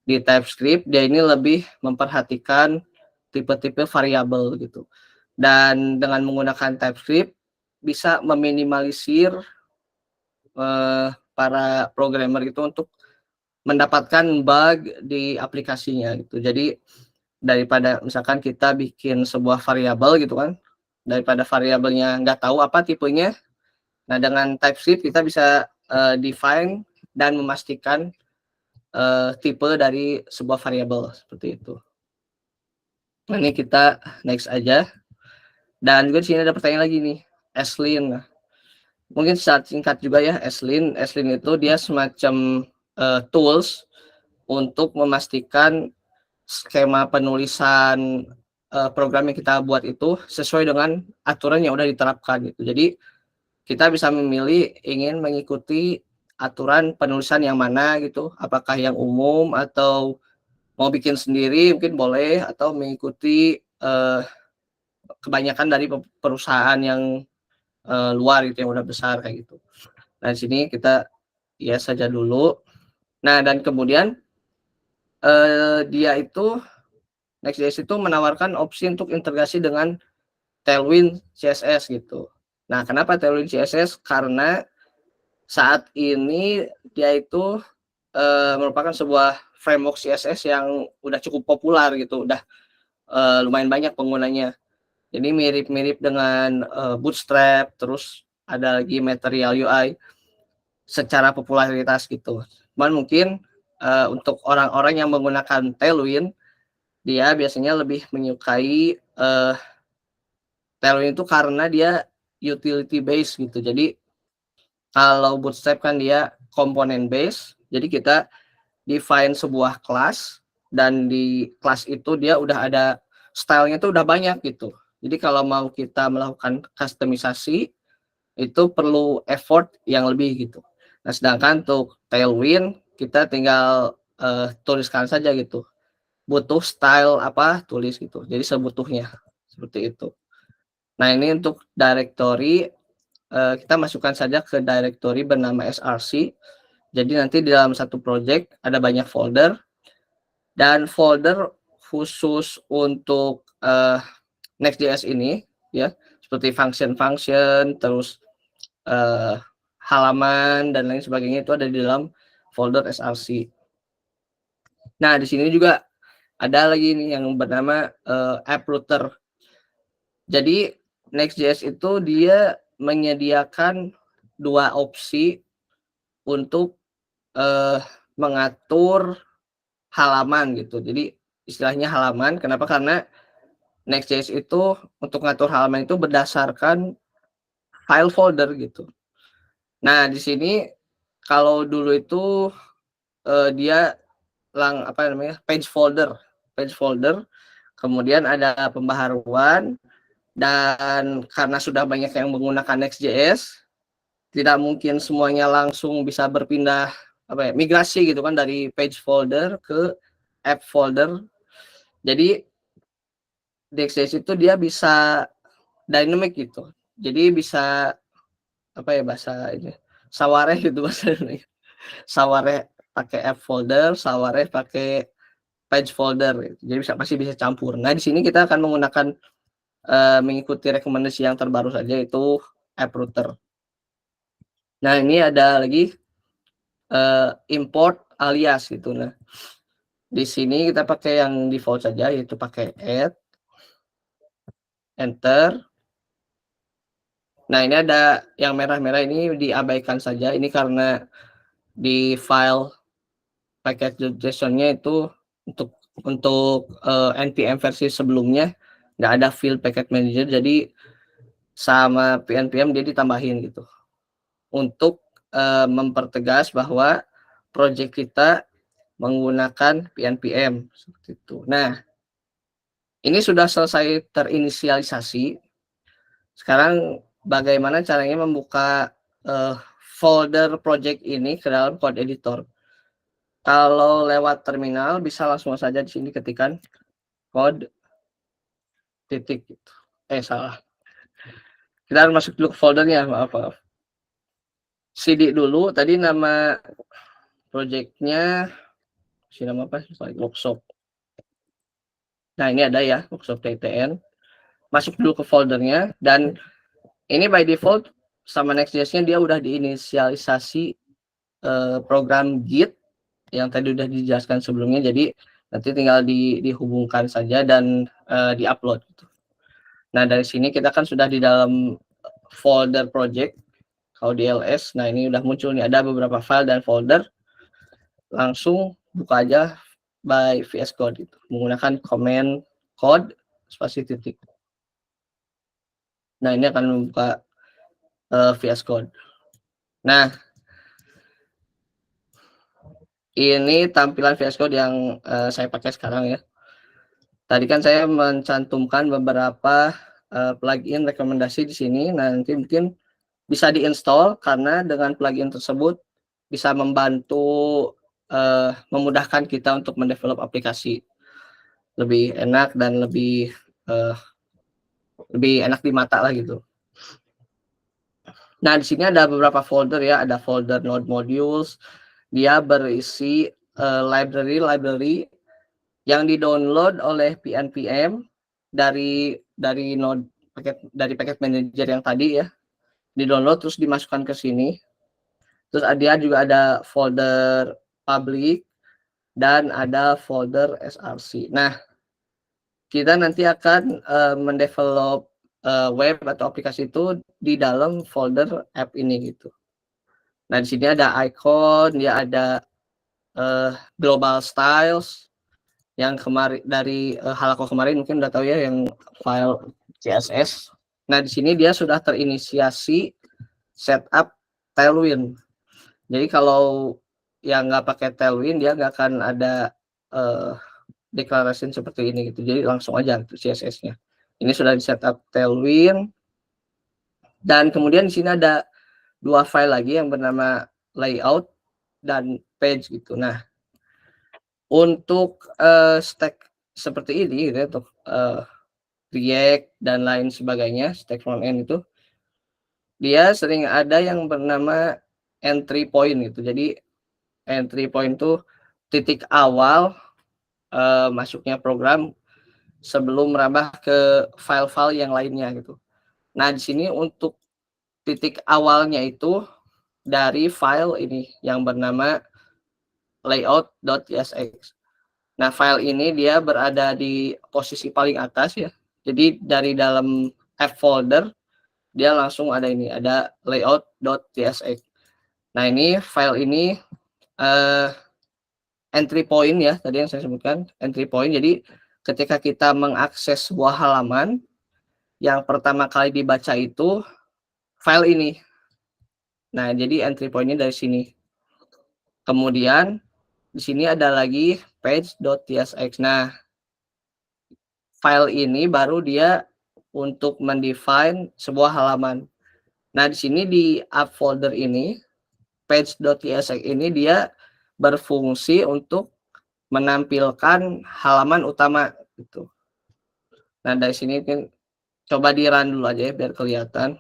di TypeScript dia ini lebih memperhatikan tipe-tipe variabel gitu. Dan dengan menggunakan TypeScript bisa meminimalisir para programmer itu untuk mendapatkan bug di aplikasinya gitu. Jadi daripada misalkan kita bikin sebuah variabel gitu kan, daripada variabelnya nggak tahu apa tipenya, nah dengan TypeScript kita bisa define dan memastikan tipe dari sebuah variabel seperti itu. Nah, ini kita next aja. Dan juga di sini ada pertanyaan lagi nih, Eslin. Mungkin secara singkat juga ya, Eslin itu dia semacam tools untuk memastikan skema penulisan program yang kita buat itu sesuai dengan aturan yang udah diterapkan gitu. Jadi kita bisa memilih ingin mengikuti aturan penulisan yang mana gitu, apakah yang umum atau mau bikin sendiri mungkin boleh, atau mengikuti kebanyakan dari perusahaan yang luar gitu, yang udah besar kayak gitu. Nah, di sini kita yes saja dulu. Nah, dan kemudian dia itu Next.js itu menawarkan opsi untuk integrasi dengan Tailwind CSS gitu. Nah, kenapa Tailwind CSS? Karena saat ini dia itu merupakan sebuah framework CSS yang udah cukup populer gitu, udah lumayan banyak penggunanya. Jadi mirip-mirip dengan Bootstrap, terus ada lagi Material UI secara popularitas gitu. Cuman mungkin untuk orang-orang yang menggunakan Tailwind, dia biasanya lebih menyukai Tailwind itu karena dia utility based gitu. Jadi kalau Bootstrap kan dia komponen based, jadi kita define sebuah kelas, dan di kelas itu dia udah ada stylenya tuh udah banyak gitu. Jadi kalau mau kita melakukan customisasi itu perlu effort yang lebih gitu. Nah, sedangkan untuk Tailwind kita tinggal tuliskan saja gitu. Butuh style apa, tulis gitu. Jadi sebutuhnya. seperti itu. Nah, ini untuk directory, kita masukkan saja ke directory bernama src. Jadi nanti di dalam satu project ada banyak folder, dan folder khusus untuk Next.js ini ya, seperti function, terus halaman dan lain sebagainya itu ada di dalam folder src. Nah, di sini juga ada lagi nih yang bernama app router. Jadi Next.js itu dia menyediakan dua opsi untuk mengatur halaman gitu. Jadi istilahnya halaman, kenapa? Karena Next.js itu untuk mengatur halaman itu berdasarkan file folder gitu. Nah, di sini kalau dulu itu dia page folder, kemudian ada pembaharuan, dan karena sudah banyak yang menggunakan Next.js, tidak mungkin semuanya langsung bisa berpindah migrasi gitu kan dari page folder ke app folder. Jadi Next.js itu dia bisa dynamic gitu. Jadi bisa bahasa ini sawareh gitu bahasa Indonesia. Sawareh pakai app folder, sawareh pakai page folder gitu. Jadi masih bisa campur. Nah, di sini kita akan menggunakan mengikuti rekomendasi yang terbaru saja, itu app router. Nah, ini ada lagi import alias gitu. Nah, di sini kita pakai yang default saja, yaitu pakai add, enter. Nah, ini ada yang merah-merah, ini diabaikan saja. Ini karena di file package.json-nya itu untuk npm versi sebelumnya nggak ada field package manager, jadi sama npm dia ditambahin gitu untuk mempertegas bahwa project kita menggunakan npm seperti itu. Nah, ini sudah selesai terinisialisasi. Sekarang bagaimana caranya membuka folder project ini ke dalam code editor? Kalau lewat terminal bisa langsung saja di sini ketikkan code titik gitu. Salah. Kita harus masuk dulu ke foldernya, maaf. CD dulu, tadi nama projectnya nama apa? Workshop. Nah, ini ada ya, workshop TTN. Masuk dulu ke foldernya, dan ini by default sama Next.js-nya dia udah diinisialisasi program Git yang tadi udah dijelaskan sebelumnya, jadi nanti tinggal dihubungkan saja dan diupload gitu. Nah, dari sini kita kan sudah di dalam folder project. Kalau di ls, nah ini udah muncul nih, ada beberapa file dan folder. Langsung buka aja by VS Code gitu, menggunakan command code spasi titik. Nah, ini akan membuka VS Code. Nah, ini tampilan VS Code yang saya pakai sekarang ya. Tadi kan saya mencantumkan beberapa plugin rekomendasi di sini. Nah, nanti mungkin bisa diinstal karena dengan plugin tersebut bisa membantu memudahkan kita untuk mendevelop aplikasi lebih enak dan lebih enak di mata lah gitu. Nah, di sini ada beberapa folder ya, ada folder node modules, dia berisi library yang di-download oleh pnpm dari node packet manager yang tadi ya, di-download terus dimasukkan ke sini. Terus dia juga ada folder public dan ada folder src. Nah, kita nanti akan mendevelop web atau aplikasi itu di dalam folder app ini gitu. Nah, di sini ada icon, dia ada global styles yang kemarin dari Halako kemarin mungkin udah tahu ya, yang file CSS. Nah, di sini dia sudah terinisiasi setup Tailwind. Jadi kalau yang nggak pakai Tailwind dia nggak akan ada declaration seperti ini gitu. Jadi langsung aja CSS-nya. Ini sudah di setup Tailwind. Dan kemudian di sini ada dua file lagi yang bernama layout dan page gitu. Nah, untuk stack seperti ini gitu, untuk React dan lain sebagainya, stack front end itu, dia sering ada yang bernama entry point gitu. Jadi entry point itu titik awal masuknya program sebelum merambah ke file-file yang lainnya gitu. Nah, di sini untuk titik awalnya itu dari file ini yang bernama layout.tsx. Nah, file ini dia berada di posisi paling atas ya. Jadi dari dalam app folder dia langsung ada ini, ada layout.tsx. Nah, ini file ini entry point ya, tadi yang saya sebutkan, entry point. Jadi ketika kita mengakses sebuah halaman, yang pertama kali dibaca itu file ini. Nah, jadi entry point-nya dari sini. Kemudian di sini ada lagi page.tsx. Nah, file ini baru dia untuk mendefine sebuah halaman. Nah, di sini di app folder ini, page.tsx ini dia berfungsi untuk menampilkan halaman utama gitu. Nah, dari sini kan coba di run dulu aja ya biar kelihatan.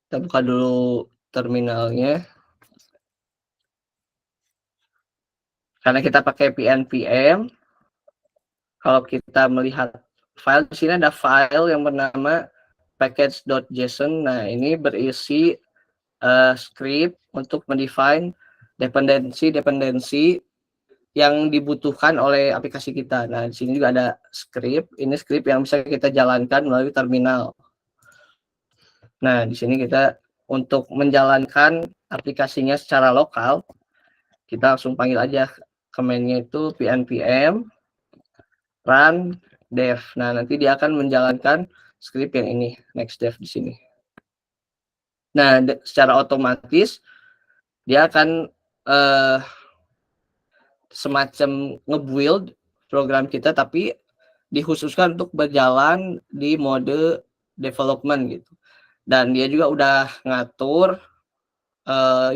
Kita buka dulu terminalnya. Karena kita pakai PNPM, kalau kita melihat file di sini ada file yang bernama package.json. Nah, ini berisi script untuk mendefine dependensi yang dibutuhkan oleh aplikasi kita. Nah, di sini juga ada script. Ini script yang bisa kita jalankan melalui terminal. Nah, di sini kita untuk menjalankan aplikasinya secara lokal, kita langsung panggil aja command-nya itu pnpm run dev. Nah, nanti dia akan menjalankan script yang ini, next dev di sini. Nah, secara otomatis dia akan semacam nge-build program kita, tapi dikhususkan untuk berjalan di mode development gitu. Dan dia juga udah ngatur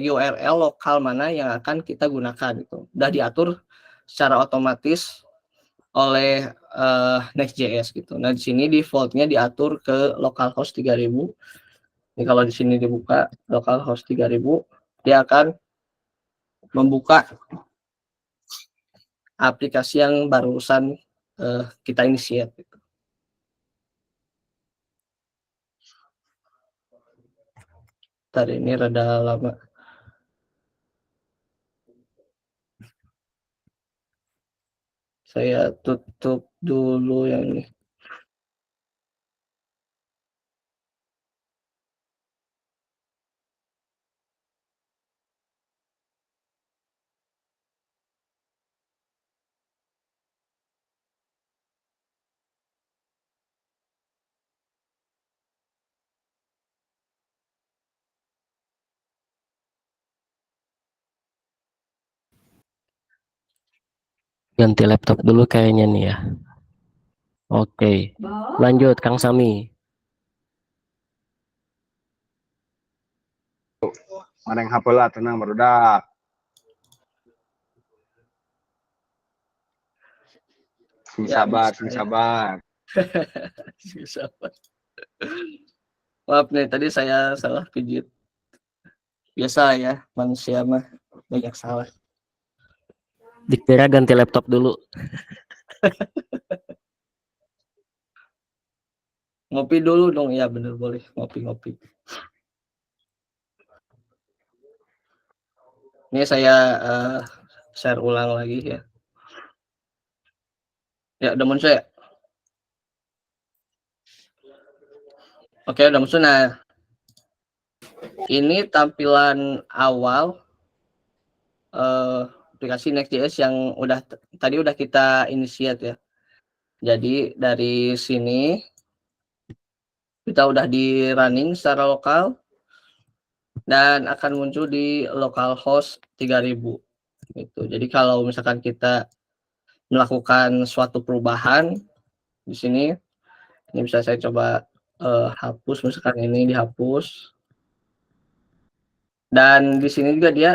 URL lokal mana yang akan kita gunakan gitu. Udah diatur secara otomatis oleh Next.js gitu. Nah, di sini defaultnya diatur ke localhost 3000. Ini kalau di sini dibuka localhost 3000, dia akan membuka aplikasi yang barusan kita initiate gitu. Tadi ini rada lama. Saya tutup dulu yang ini. Ganti laptop dulu kayaknya nih ya. Oke, lanjut Kang Sami. Mana yang hafal lah, tenang barudak. Sing Ya, sabar, sing sabar. sabar. Maaf nih, tadi saya salah pijit. Biasa ya, manusia mah banyak salah. Dikira ganti laptop dulu. Ngopi dulu dong, ya bener boleh ngopi-ngopi. Ini saya share ulang lagi ya. Ya, udah muncul ya? Oke, udah muncul. Nah, ini tampilan awal aplikasi Next.js yang tadi udah kita initiate ya. Jadi dari sini kita udah di running secara lokal dan akan muncul di localhost 3000 gitu. Jadi kalau misalkan kita melakukan suatu perubahan di sini, ini bisa saya coba hapus, misalkan ini dihapus. Dan di sini juga dia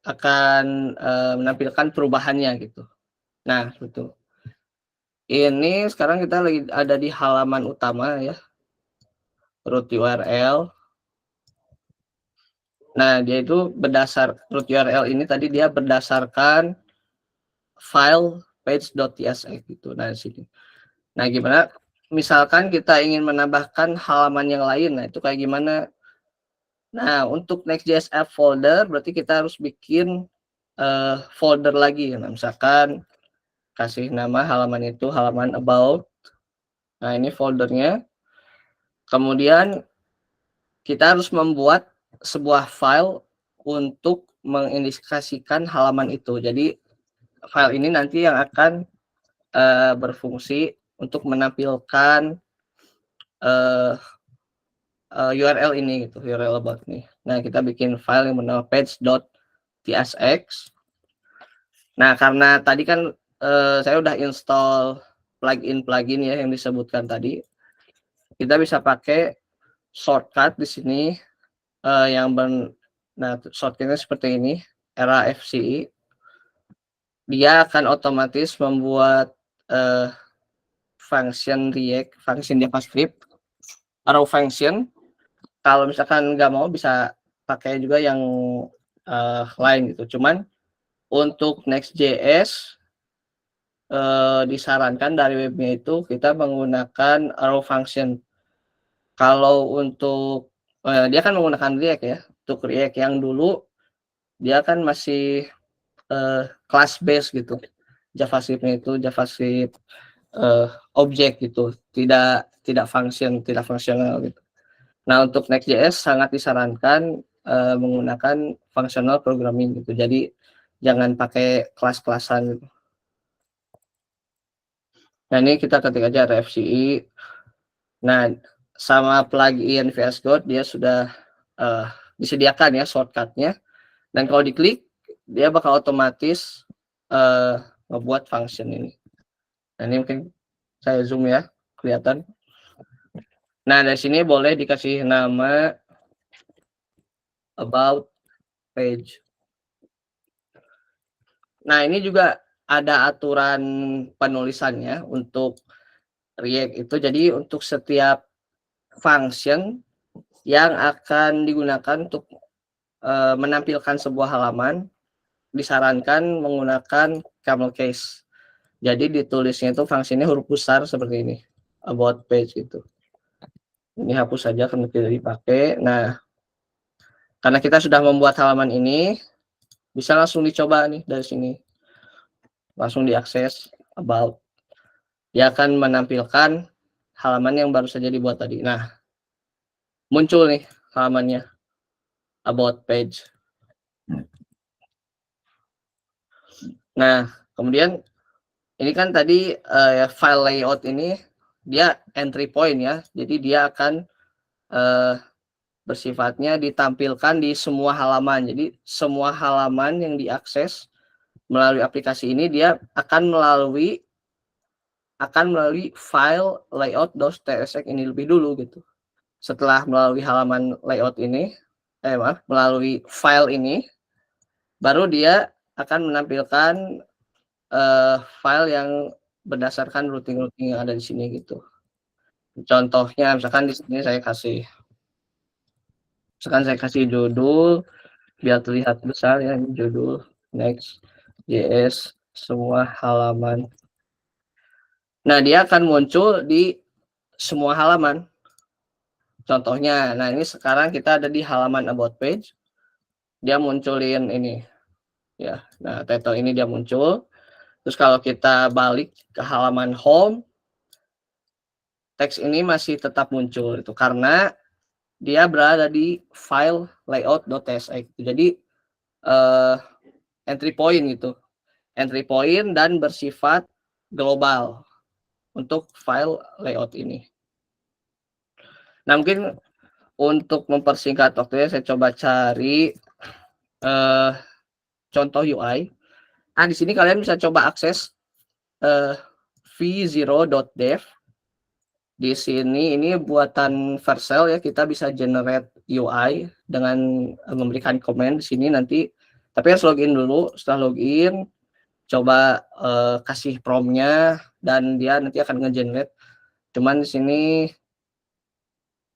akan menampilkan perubahannya gitu. Nah, betul. Ini sekarang kita lagi ada di halaman utama ya, root URL. Nah, dia itu root URL ini tadi dia berdasarkan file page.tsx gitu. Nah, di sini. Nah, gimana? Misalkan kita ingin menambahkan halaman yang lain, nah itu kayak gimana? Nah, untuk Next.js app folder berarti kita harus bikin folder lagi. Nah, misalkan kasih nama halaman itu halaman about. Nah, ini foldernya. Kemudian kita harus membuat sebuah file untuk mengindikasikan halaman itu. Jadi file ini nanti yang akan berfungsi untuk menampilkan URL ini gitu, URL about ini. Nah, kita bikin file yang bernama page.tsx. Nah, karena tadi kan saya udah install plugin ya yang disebutkan tadi. Kita bisa pakai shortcut di sini nah shortcutnya seperti ini, era FCI. Dia akan otomatis membuat function React, function JavaScript, arrow function. Kalau misalkan nggak mau bisa pakai juga yang lain gitu. Cuman untuk Next.js disarankan dari webnya itu kita menggunakan arrow function. Kalau untuk dia kan menggunakan React ya. Untuk React yang dulu dia kan masih class base gitu. JavaScript-nya itu JavaScript objek gitu, tidak fungsional gitu. Nah, untuk Next.js sangat disarankan menggunakan functional programming gitu. Jadi jangan pakai kelas-kelasan gitu. Nah, ini kita ketik aja RFCI. Nah, sama plugin VS Code dia sudah disediakan ya shortcutnya. Dan kalau diklik dia bakal otomatis ngebuat function ini. Nah, ini mungkin saya zoom ya, kelihatan. Nah, dari sini boleh dikasih nama about page. Nah, ini juga ada aturan penulisannya untuk React itu. Jadi untuk setiap function yang akan digunakan untuk menampilkan sebuah halaman disarankan menggunakan camel case. Jadi ditulisnya itu fungsinya huruf besar seperti ini, about page gitu. Ini hapus saja karena tidak dipakai. Nah, karena kita sudah membuat halaman ini, bisa langsung dicoba nih dari sini. Langsung diakses about. Dia akan menampilkan halaman yang baru saja dibuat tadi. Nah, muncul nih halamannya, about page. Nah, kemudian ini kan tadi file layout ini dia entry point ya. Jadi dia akan bersifatnya ditampilkan di semua halaman. Jadi semua halaman yang diakses melalui aplikasi ini dia akan melalui file layout.tsx ini lebih dulu gitu. Setelah melalui halaman layout ini, melalui file ini, baru dia akan menampilkan file yang berdasarkan routing yang ada di sini gitu. Contohnya misalkan di sini saya kasih judul biar terlihat besar ya, ini judul Next.js semua halaman. Nah, dia akan muncul di semua halaman. Contohnya, nah ini sekarang kita ada di halaman about page. Dia munculin ini. Ya, nah title ini dia muncul. Terus kalau kita balik ke halaman home, teks ini masih tetap muncul itu karena dia berada di file layout.tsx. Jadi entry point gitu. Entry point dan bersifat global untuk file layout ini. Nah, mungkin untuk mempersingkat waktunya saya coba cari contoh UI. Nah, di sini kalian bisa coba akses v0.dev. Di sini ini buatan Vercel ya, kita bisa generate UI dengan memberikan komen di sini nanti. Tapi harus login dulu. Setelah login, coba kasih prompt-nya dan dia nanti akan nge-generate. Cuman di sini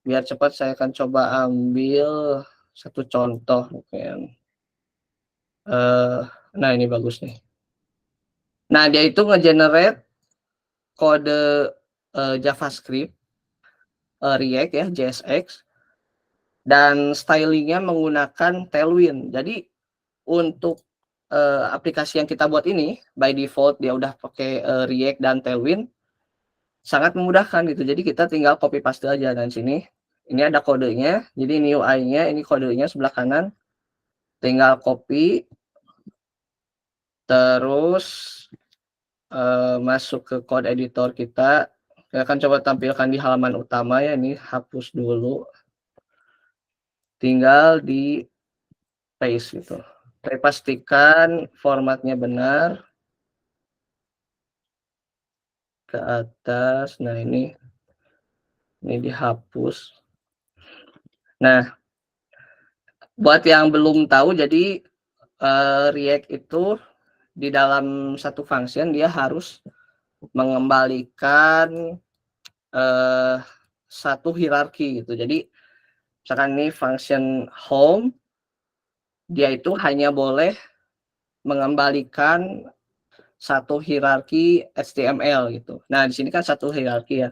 biar cepat saya akan coba ambil satu contoh mungkin. Nah ini bagus nih. Nah dia itu nge-generate kode JavaScript, React ya, JSX, dan stylingnya menggunakan Tailwind. Jadi untuk aplikasi yang kita buat ini by default dia udah pakai React dan Tailwind, sangat memudahkan gitu. Jadi kita tinggal copy paste aja. Dan sini ini ada kodenya, jadi ini UI-nya, ini kodenya sebelah kanan, tinggal copy terus masuk ke code editor kita. Saya akan coba tampilkan di halaman utama ya, ini hapus dulu, tinggal di paste gitu. Saya pastikan formatnya benar ke atas. Nah ini dihapus. Nah buat yang belum tahu, jadi React itu di dalam satu function dia harus mengembalikan satu hierarki gitu. Jadi misalkan ini function home, dia itu hanya boleh mengembalikan satu hierarki HTML gitu. Nah di sini kan satu hierarki ya.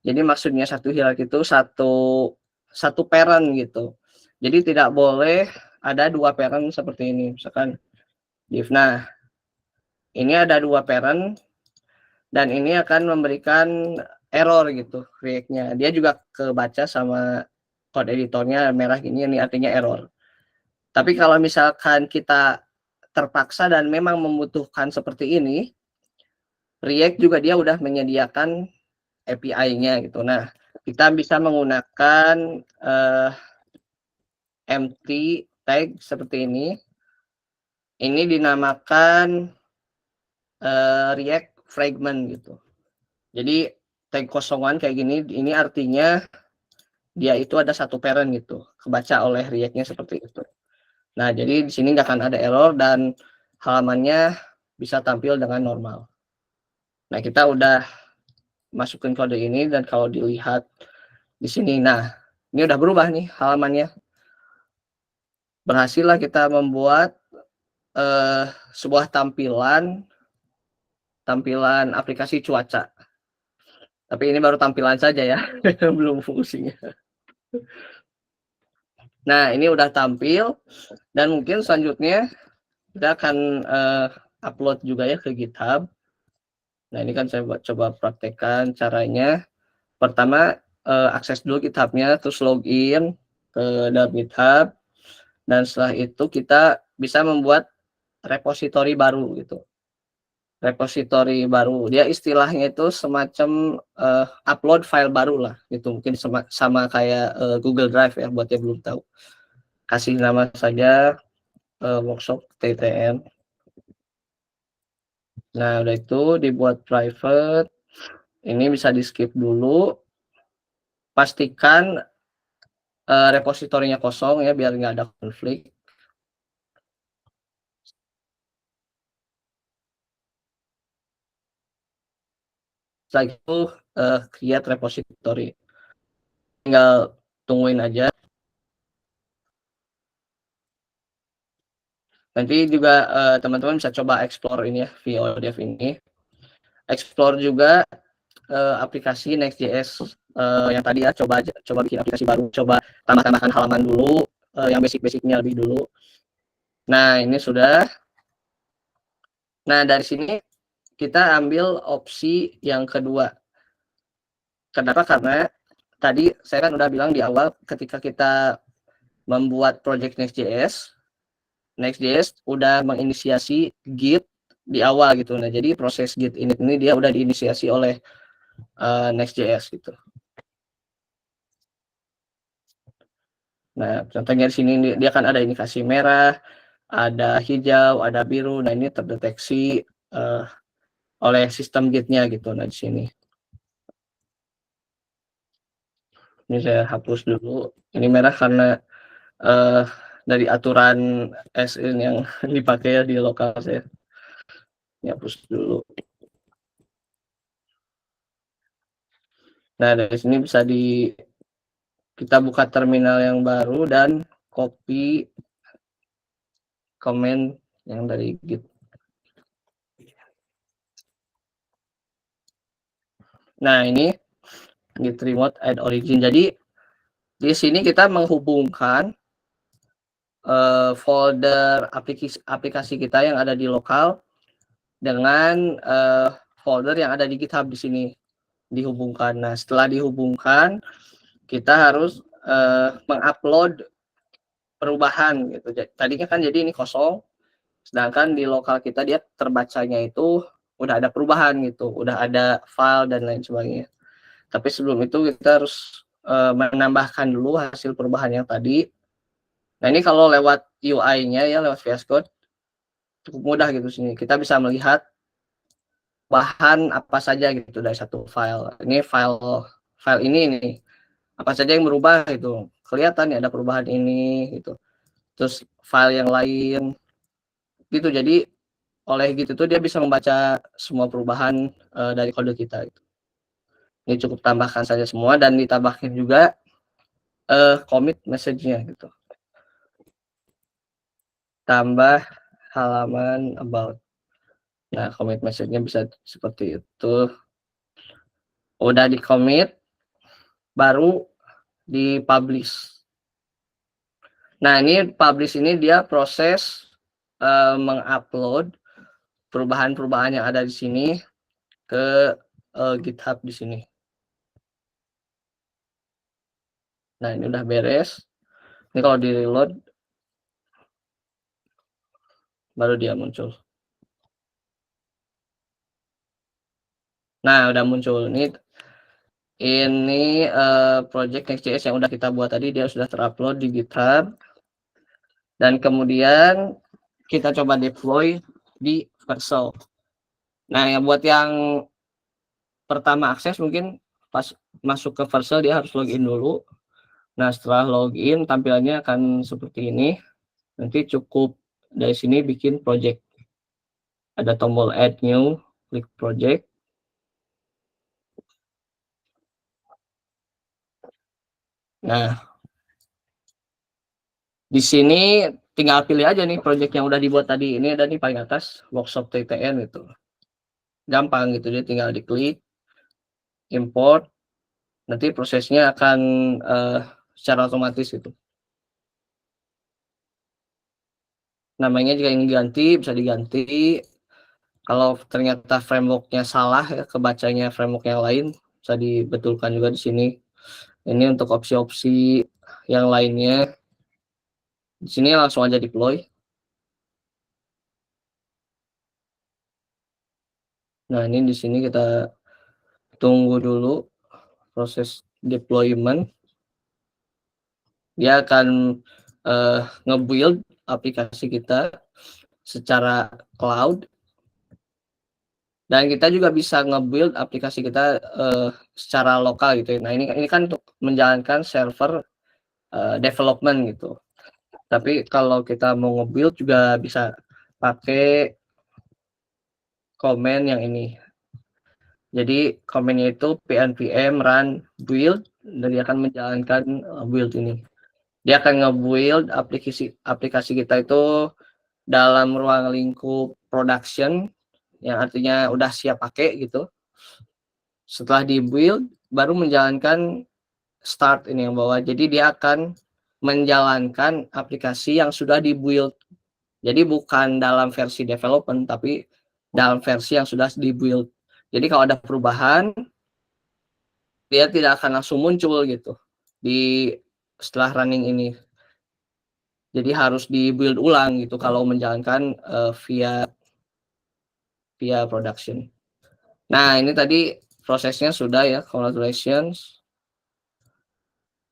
Jadi maksudnya satu hierarki itu satu parent gitu. Jadi tidak boleh ada dua parent seperti ini. Misalkan div. Nah ini ada dua parent dan ini akan memberikan error gitu React-nya. Dia juga kebaca sama code editornya merah gini, ini artinya error. Tapi kalau misalkan kita terpaksa dan memang membutuhkan seperti ini, React juga dia udah menyediakan API-nya gitu. Nah, kita bisa menggunakan empty tag seperti ini. Ini dinamakan React fragment gitu. Jadi tag kosongan kayak gini, ini artinya dia itu ada satu parent gitu, kebaca oleh React-nya seperti itu. Nah, jadi di sini nggak akan ada error dan halamannya bisa tampil dengan normal. Nah, kita udah masukin kode ini dan kalau dilihat di sini, nah ini udah berubah nih halamannya. Berhasillah kita membuat sebuah tampilan aplikasi cuaca. Tapi ini baru tampilan saja ya, belum fungsinya. Nah, ini udah tampil dan mungkin selanjutnya kita akan upload juga ya ke GitHub. Nah, ini kan saya coba praktekkan caranya. Pertama, akses dulu GitHub-nya, terus login ke dalam GitHub, dan setelah itu kita bisa membuat repositori baru gitu. Repositori baru, dia istilahnya itu semacam upload file baru lah, gitu. Mungkin sama kayak Google Drive ya, buat yang belum tahu. Kasih nama saja workshop TTN. Nah, udah itu dibuat private. Ini bisa di skip dulu. Pastikan repositorinya kosong ya, biar nggak ada konflik. Setelah itu create repository. Tinggal tungguin aja. Nanti juga teman-teman bisa coba explore ini ya, VODF ini. Explore juga aplikasi Next.js yang tadi ya, coba bikin aplikasi baru, coba tambahkan halaman dulu, yang basic-basicnya lebih dulu. Nah, ini sudah. Nah, dari sini kita ambil opsi yang kedua. Kenapa? Karena tadi saya kan udah bilang di awal, ketika kita membuat project Next.js udah menginisiasi Git di awal gitu. Nah, jadi proses Git init ini dia udah diinisiasi oleh Next.js gitu. Nah, contohnya di sini dia kan ada indikasi merah, ada hijau, ada biru. Nah, ini terdeteksi oleh sistem Git-nya gitu. Nah, di sini. Ini saya hapus dulu. Ini merah karena dari aturan SIN yang dipakai di lokal saya. Ini hapus dulu. Nah, dari sini bisa kita buka terminal yang baru dan copy komen yang dari Git. Nah, ini Git remote add origin. Jadi di sini kita menghubungkan folder aplikasi kita yang ada di lokal dengan folder yang ada di GitHub di sini dihubungkan. Nah, setelah dihubungkan, kita harus mengupload perubahan gitu. Tadinya kan jadi ini kosong, sedangkan di lokal kita dia terbacanya itu udah ada perubahan gitu, udah ada file dan lain sebagainya. Tapi sebelum itu kita harus menambahkan dulu hasil perubahan yang tadi. Nah, ini kalau lewat UI-nya ya, lewat VS Code, cukup mudah gitu sini. Kita bisa melihat bahan apa saja gitu dari satu file. Ini file ini nih, apa saja yang berubah gitu. Kelihatan ya ada perubahan ini gitu. Terus file yang lain gitu. Jadi oleh gitu tuh dia bisa membaca semua perubahan dari kode kita gitu. Ini cukup tambahkan saja semua dan ditambahkan juga commit message-nya gitu. Tambah halaman about. Nah, commit message-nya bisa seperti itu. Udah di commit, baru di publish. Nah, ini publish ini dia proses mengupload perubahan-perubahan yang ada di sini ke GitHub di sini. Nah, ini udah beres. Ini kalau di reload baru dia muncul. Nah, udah muncul. Ini project Next.js yang udah kita buat tadi, dia sudah terupload di GitHub. Dan kemudian kita coba deploy di Vercel. Nah, ya buat yang pertama akses mungkin pas masuk ke Vercel dia harus login dulu. Nah, setelah login tampilannya akan seperti ini. Nanti cukup dari sini bikin project. Ada tombol add new, klik project. Nah, di sini tinggal pilih aja nih project yang udah dibuat tadi. Ini ada di paling atas, workshop TTN itu. Gampang gitu, dia tinggal diklik, import, nanti prosesnya akan secara otomatis itu. Namanya jika ingin ganti, bisa diganti. Kalau ternyata frameworknya salah, ya, kebacanya framework yang lain, bisa dibetulkan juga di sini. Ini untuk opsi-opsi yang lainnya. Di sini langsung aja deploy. Nah, ini di sini kita tunggu dulu proses deployment. Dia akan nge-build aplikasi kita secara cloud. Dan kita juga bisa nge-build aplikasi kita secara lokal gitu. Nah, ini kan untuk menjalankan server development gitu. Tapi kalau kita mau nge-build juga bisa pakai command yang ini. Jadi komennya itu pnpm run build dan dia akan menjalankan build ini. Dia akan nge-build aplikasi kita itu dalam ruang lingkup production yang artinya udah siap pakai gitu. Setelah di-build baru menjalankan start ini yang bawah. Jadi dia akan menjalankan aplikasi yang sudah di-build. Jadi bukan dalam versi development tapi dalam versi yang sudah di-build. Jadi kalau ada perubahan dia tidak akan langsung muncul gitu setelah running ini. Jadi harus di-build ulang gitu kalau menjalankan via production. Nah, ini tadi prosesnya sudah ya, congratulations.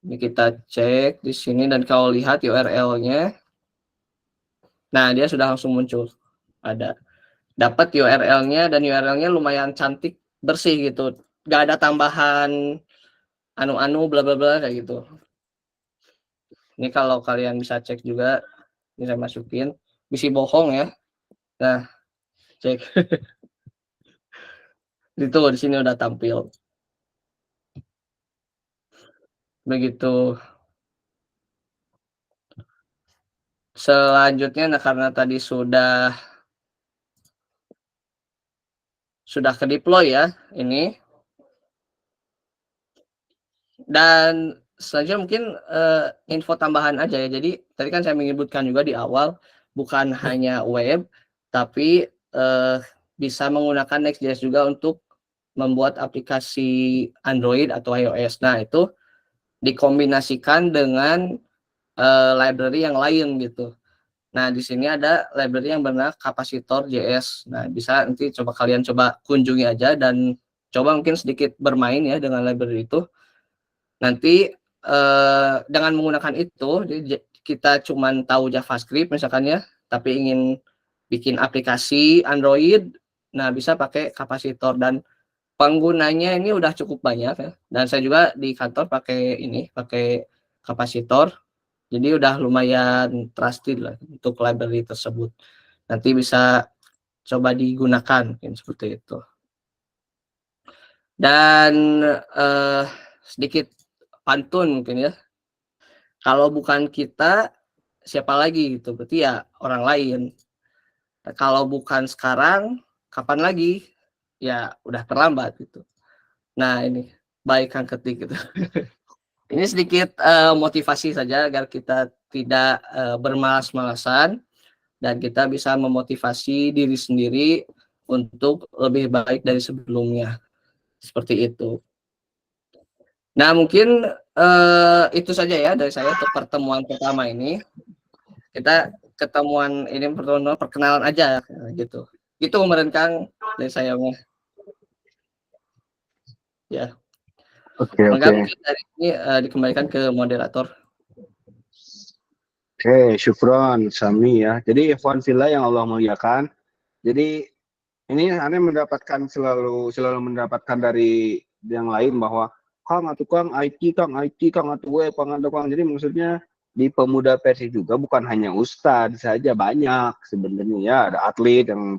Ini kita cek di sini dan kalau lihat URL-nya, nah dia sudah langsung muncul. Ada. Dapat URL-nya dan URL-nya lumayan cantik, bersih gitu. Gak ada tambahan anu-anu bla bla bla kayak gitu. Ini kalau kalian bisa cek juga, bisa masukin. Bisa bohong ya. Nah, cek. Itu di sini udah tampil. begitu. Selanjutnya, nah karena tadi sudah ke-deploy ya ini, dan selanjutnya mungkin, info tambahan aja ya. Jadi tadi kan saya menyebutkan juga di awal, bukan hanya web, tapi, bisa menggunakan Next.js juga untuk membuat aplikasi Android atau iOS. Nah itu dikombinasikan dengan, library yang lain gitu. Nah, di sini ada library yang bernama Kapasitor.js. Nah, bisa nanti kalian coba kunjungi aja dan coba mungkin sedikit bermain ya dengan library itu. Nanti dengan menggunakan itu, kita cuman tahu JavaScript misalkan ya, tapi ingin bikin aplikasi Android, nah bisa pakai Kapasitor dan penggunanya ini udah cukup banyak ya. Dan saya juga di kantor pakai Kapasitor. Jadi udah lumayan trusted lah untuk library tersebut. Nanti bisa coba digunakan mungkin seperti itu. Dan sedikit pantun mungkin ya. Kalau bukan kita, siapa lagi gitu? Berarti ya orang lain. Kalau bukan sekarang, kapan lagi? Ya udah terlambat gitu. Nah ini baik Kang Ketik gitu. Ini sedikit motivasi saja agar kita tidak bermalas-malasan dan kita bisa memotivasi diri sendiri untuk lebih baik dari sebelumnya. Seperti itu. Nah, mungkin itu saja ya dari saya untuk pertemuan pertama ini. Kita ketemuan ini perkenalan aja gitu. Itu kemarin Kang dari saya mah. Ya. Oke, Maka oke. mungkin dari ini dikembalikan ke moderator. Oke, syukron Sami ya. Jadi ikhwan fillah yang Allah muliakan. Jadi ini aneh selalu mendapatkan dari yang lain bahwa Kang atau Kang IT, Kang atau web, Kang atau Kang. Jadi maksudnya di pemuda Persib juga bukan hanya ustadz saja, banyak sebenarnya ya, ada atlet yang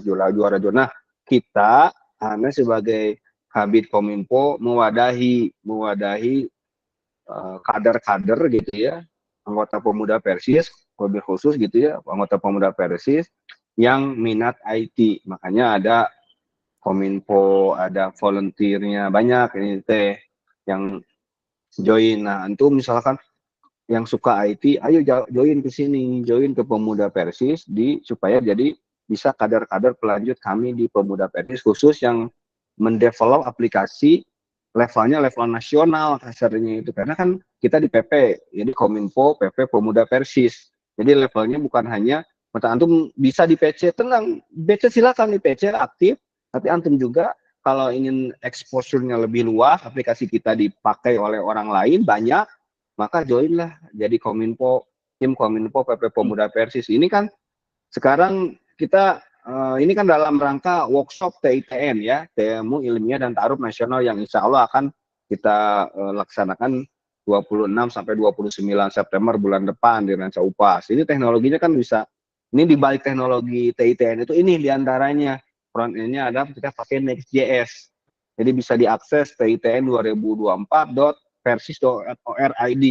juara. Nah, kita aneh sebagai Kabid Kominfo mewadahi kader-kader gitu ya, anggota pemuda Persis, lebih khusus gitu ya, anggota pemuda Persis yang minat IT. Makanya ada Kominfo, ada volunteernya banyak ini teh yang join. Nah, itu misalkan yang suka IT, ayo join ke sini, join ke pemuda Persis supaya jadi bisa kader-kader pelanjut kami di pemuda Persis khusus yang mendevelop aplikasi levelnya level nasional kasarnya itu, karena kan kita di PP, jadi Kominfo, PP, Pemuda Persis. Jadi levelnya bukan hanya antum bisa di PC, tenang, PC silakan di PC aktif, tapi antum juga kalau ingin exposure-nya lebih luas, aplikasi kita dipakai oleh orang lain banyak, maka joinlah jadi Kominfo, tim Kominfo PP Pemuda Persis. Ini kan sekarang kita ini kan dalam rangka workshop TITN ya, Temu Ilmiah dan Ta'aruf Nasional yang insya Allah akan kita laksanakan 26 sampai 29 September bulan depan di Ranca Upas. Ini teknologinya kan bisa, ini di balik teknologi TITN itu ini diantaranya front end-nya ada kita pakai Next.js. Jadi bisa diakses TITN 2024.persis.org.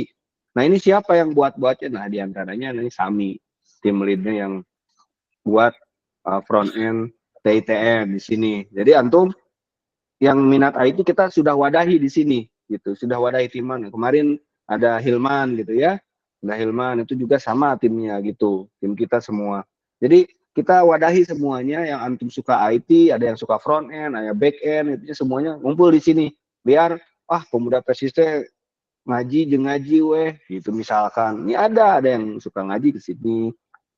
Nah ini siapa yang buatnya? Nah diantaranya ini Sami, tim lead-nya yang buat front end TITN di sini. Jadi antum yang minat IT kita sudah wadahi di sini gitu, sudah wadahi timan. Kemarin ada Hilman gitu ya. Ada Hilman itu juga sama timnya gitu, tim kita semua. Jadi kita wadahi semuanya yang antum suka IT, ada yang suka front end, ada back end, itu semuanya ngumpul di sini. Biar pemuda persisten ngaji weh gitu misalkan. Ini ada yang suka ngaji ke sini.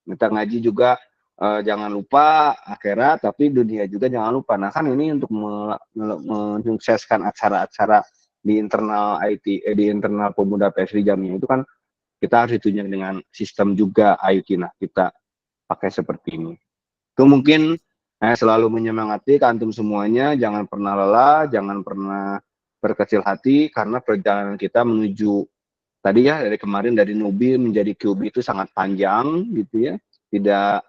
Kita ngaji juga jangan lupa akhirat, tapi dunia juga jangan lupa. Nah kan ini untuk menyukseskan acara-acara di internal IT, di internal pemuda PSI Jamnya itu kan kita harus ditunjuk dengan sistem juga IT. Nah kita pakai seperti ini. Itu mungkin selalu menyemangati antum semuanya, jangan pernah lelah, jangan pernah berkecil hati, karena perjalanan kita menuju tadi ya dari kemarin dari newbie menjadi QB itu sangat panjang gitu ya, tidak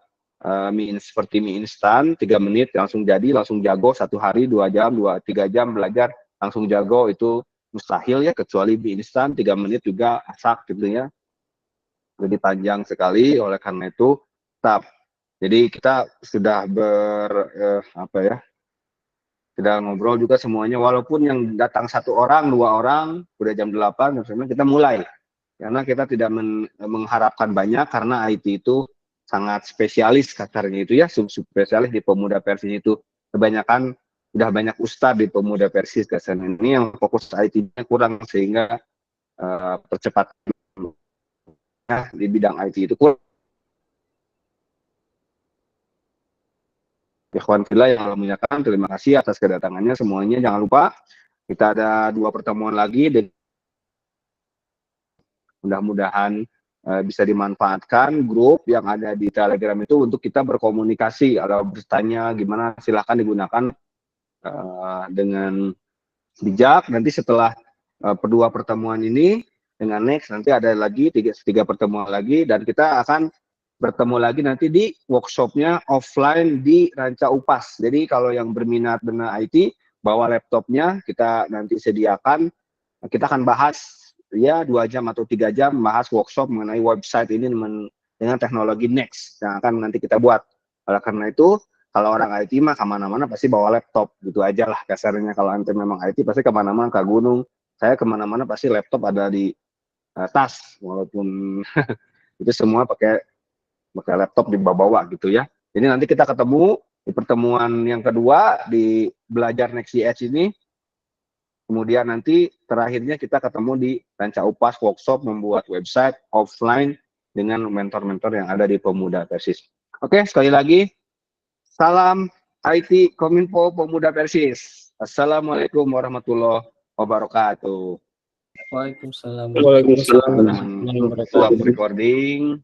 seperti mie instan 3 menit langsung jadi, langsung jago, 1 hari 2 jam 3 jam belajar langsung jago, itu mustahil ya, kecuali mie instan 3 menit juga masak gitu ya. Jadi panjang sekali, oleh karena itu tetap. Jadi kita sudah sudah ngobrol juga semuanya, walaupun yang datang 1 orang, 2 orang, udah jam 8, sebenarnya kita mulai. Karena kita tidak mengharapkan banyak, karena IT itu sangat spesialis kasarnya itu ya, spesialis di Pemuda Persis itu. Kebanyakan udah banyak ustadz di Pemuda Persis kasarnya. Ini yang fokus IT-nya kurang, sehingga percepatan di bidang IT itu kurang. Ikhwan fillah yang Allah muliakan, terima kasih atas kedatangannya semuanya. Jangan lupa kita ada 2 pertemuan lagi, dan mudah-mudahan bisa dimanfaatkan grup yang ada di Telegram itu untuk kita berkomunikasi. Kalau bertanya gimana, silahkan digunakan dengan bijak. Nanti setelah 2 pertemuan ini, dengan next nanti ada lagi 3 pertemuan lagi, dan kita akan bertemu lagi nanti di workshopnya offline di Ranca Upas. Jadi kalau yang berminat dengan IT, bawa laptopnya, kita nanti sediakan. Kita akan bahas ya 2 jam atau 3 jam bahas workshop mengenai website ini dengan teknologi Next yang akan nanti kita buat. Oleh karena itu, kalau orang IT mah kemana-mana pasti bawa laptop, gitu aja lah kasarnya. Kalau ente memang IT pasti kemana-mana, ke gunung. Saya kemana-mana pasti laptop ada di tas, walaupun itu semua pakai laptop dibawa gitu ya. Jadi nanti kita ketemu di pertemuan yang kedua di Belajar Next JS ini. Kemudian nanti terakhirnya kita ketemu di Ranca Upas workshop membuat website offline dengan mentor-mentor yang ada di Pemuda Persis. Oke, sekali lagi, salam IT Kominfo Pemuda Persis. Assalamualaikum warahmatullahi wabarakatuh. Waalaikumsalam. Stop recording.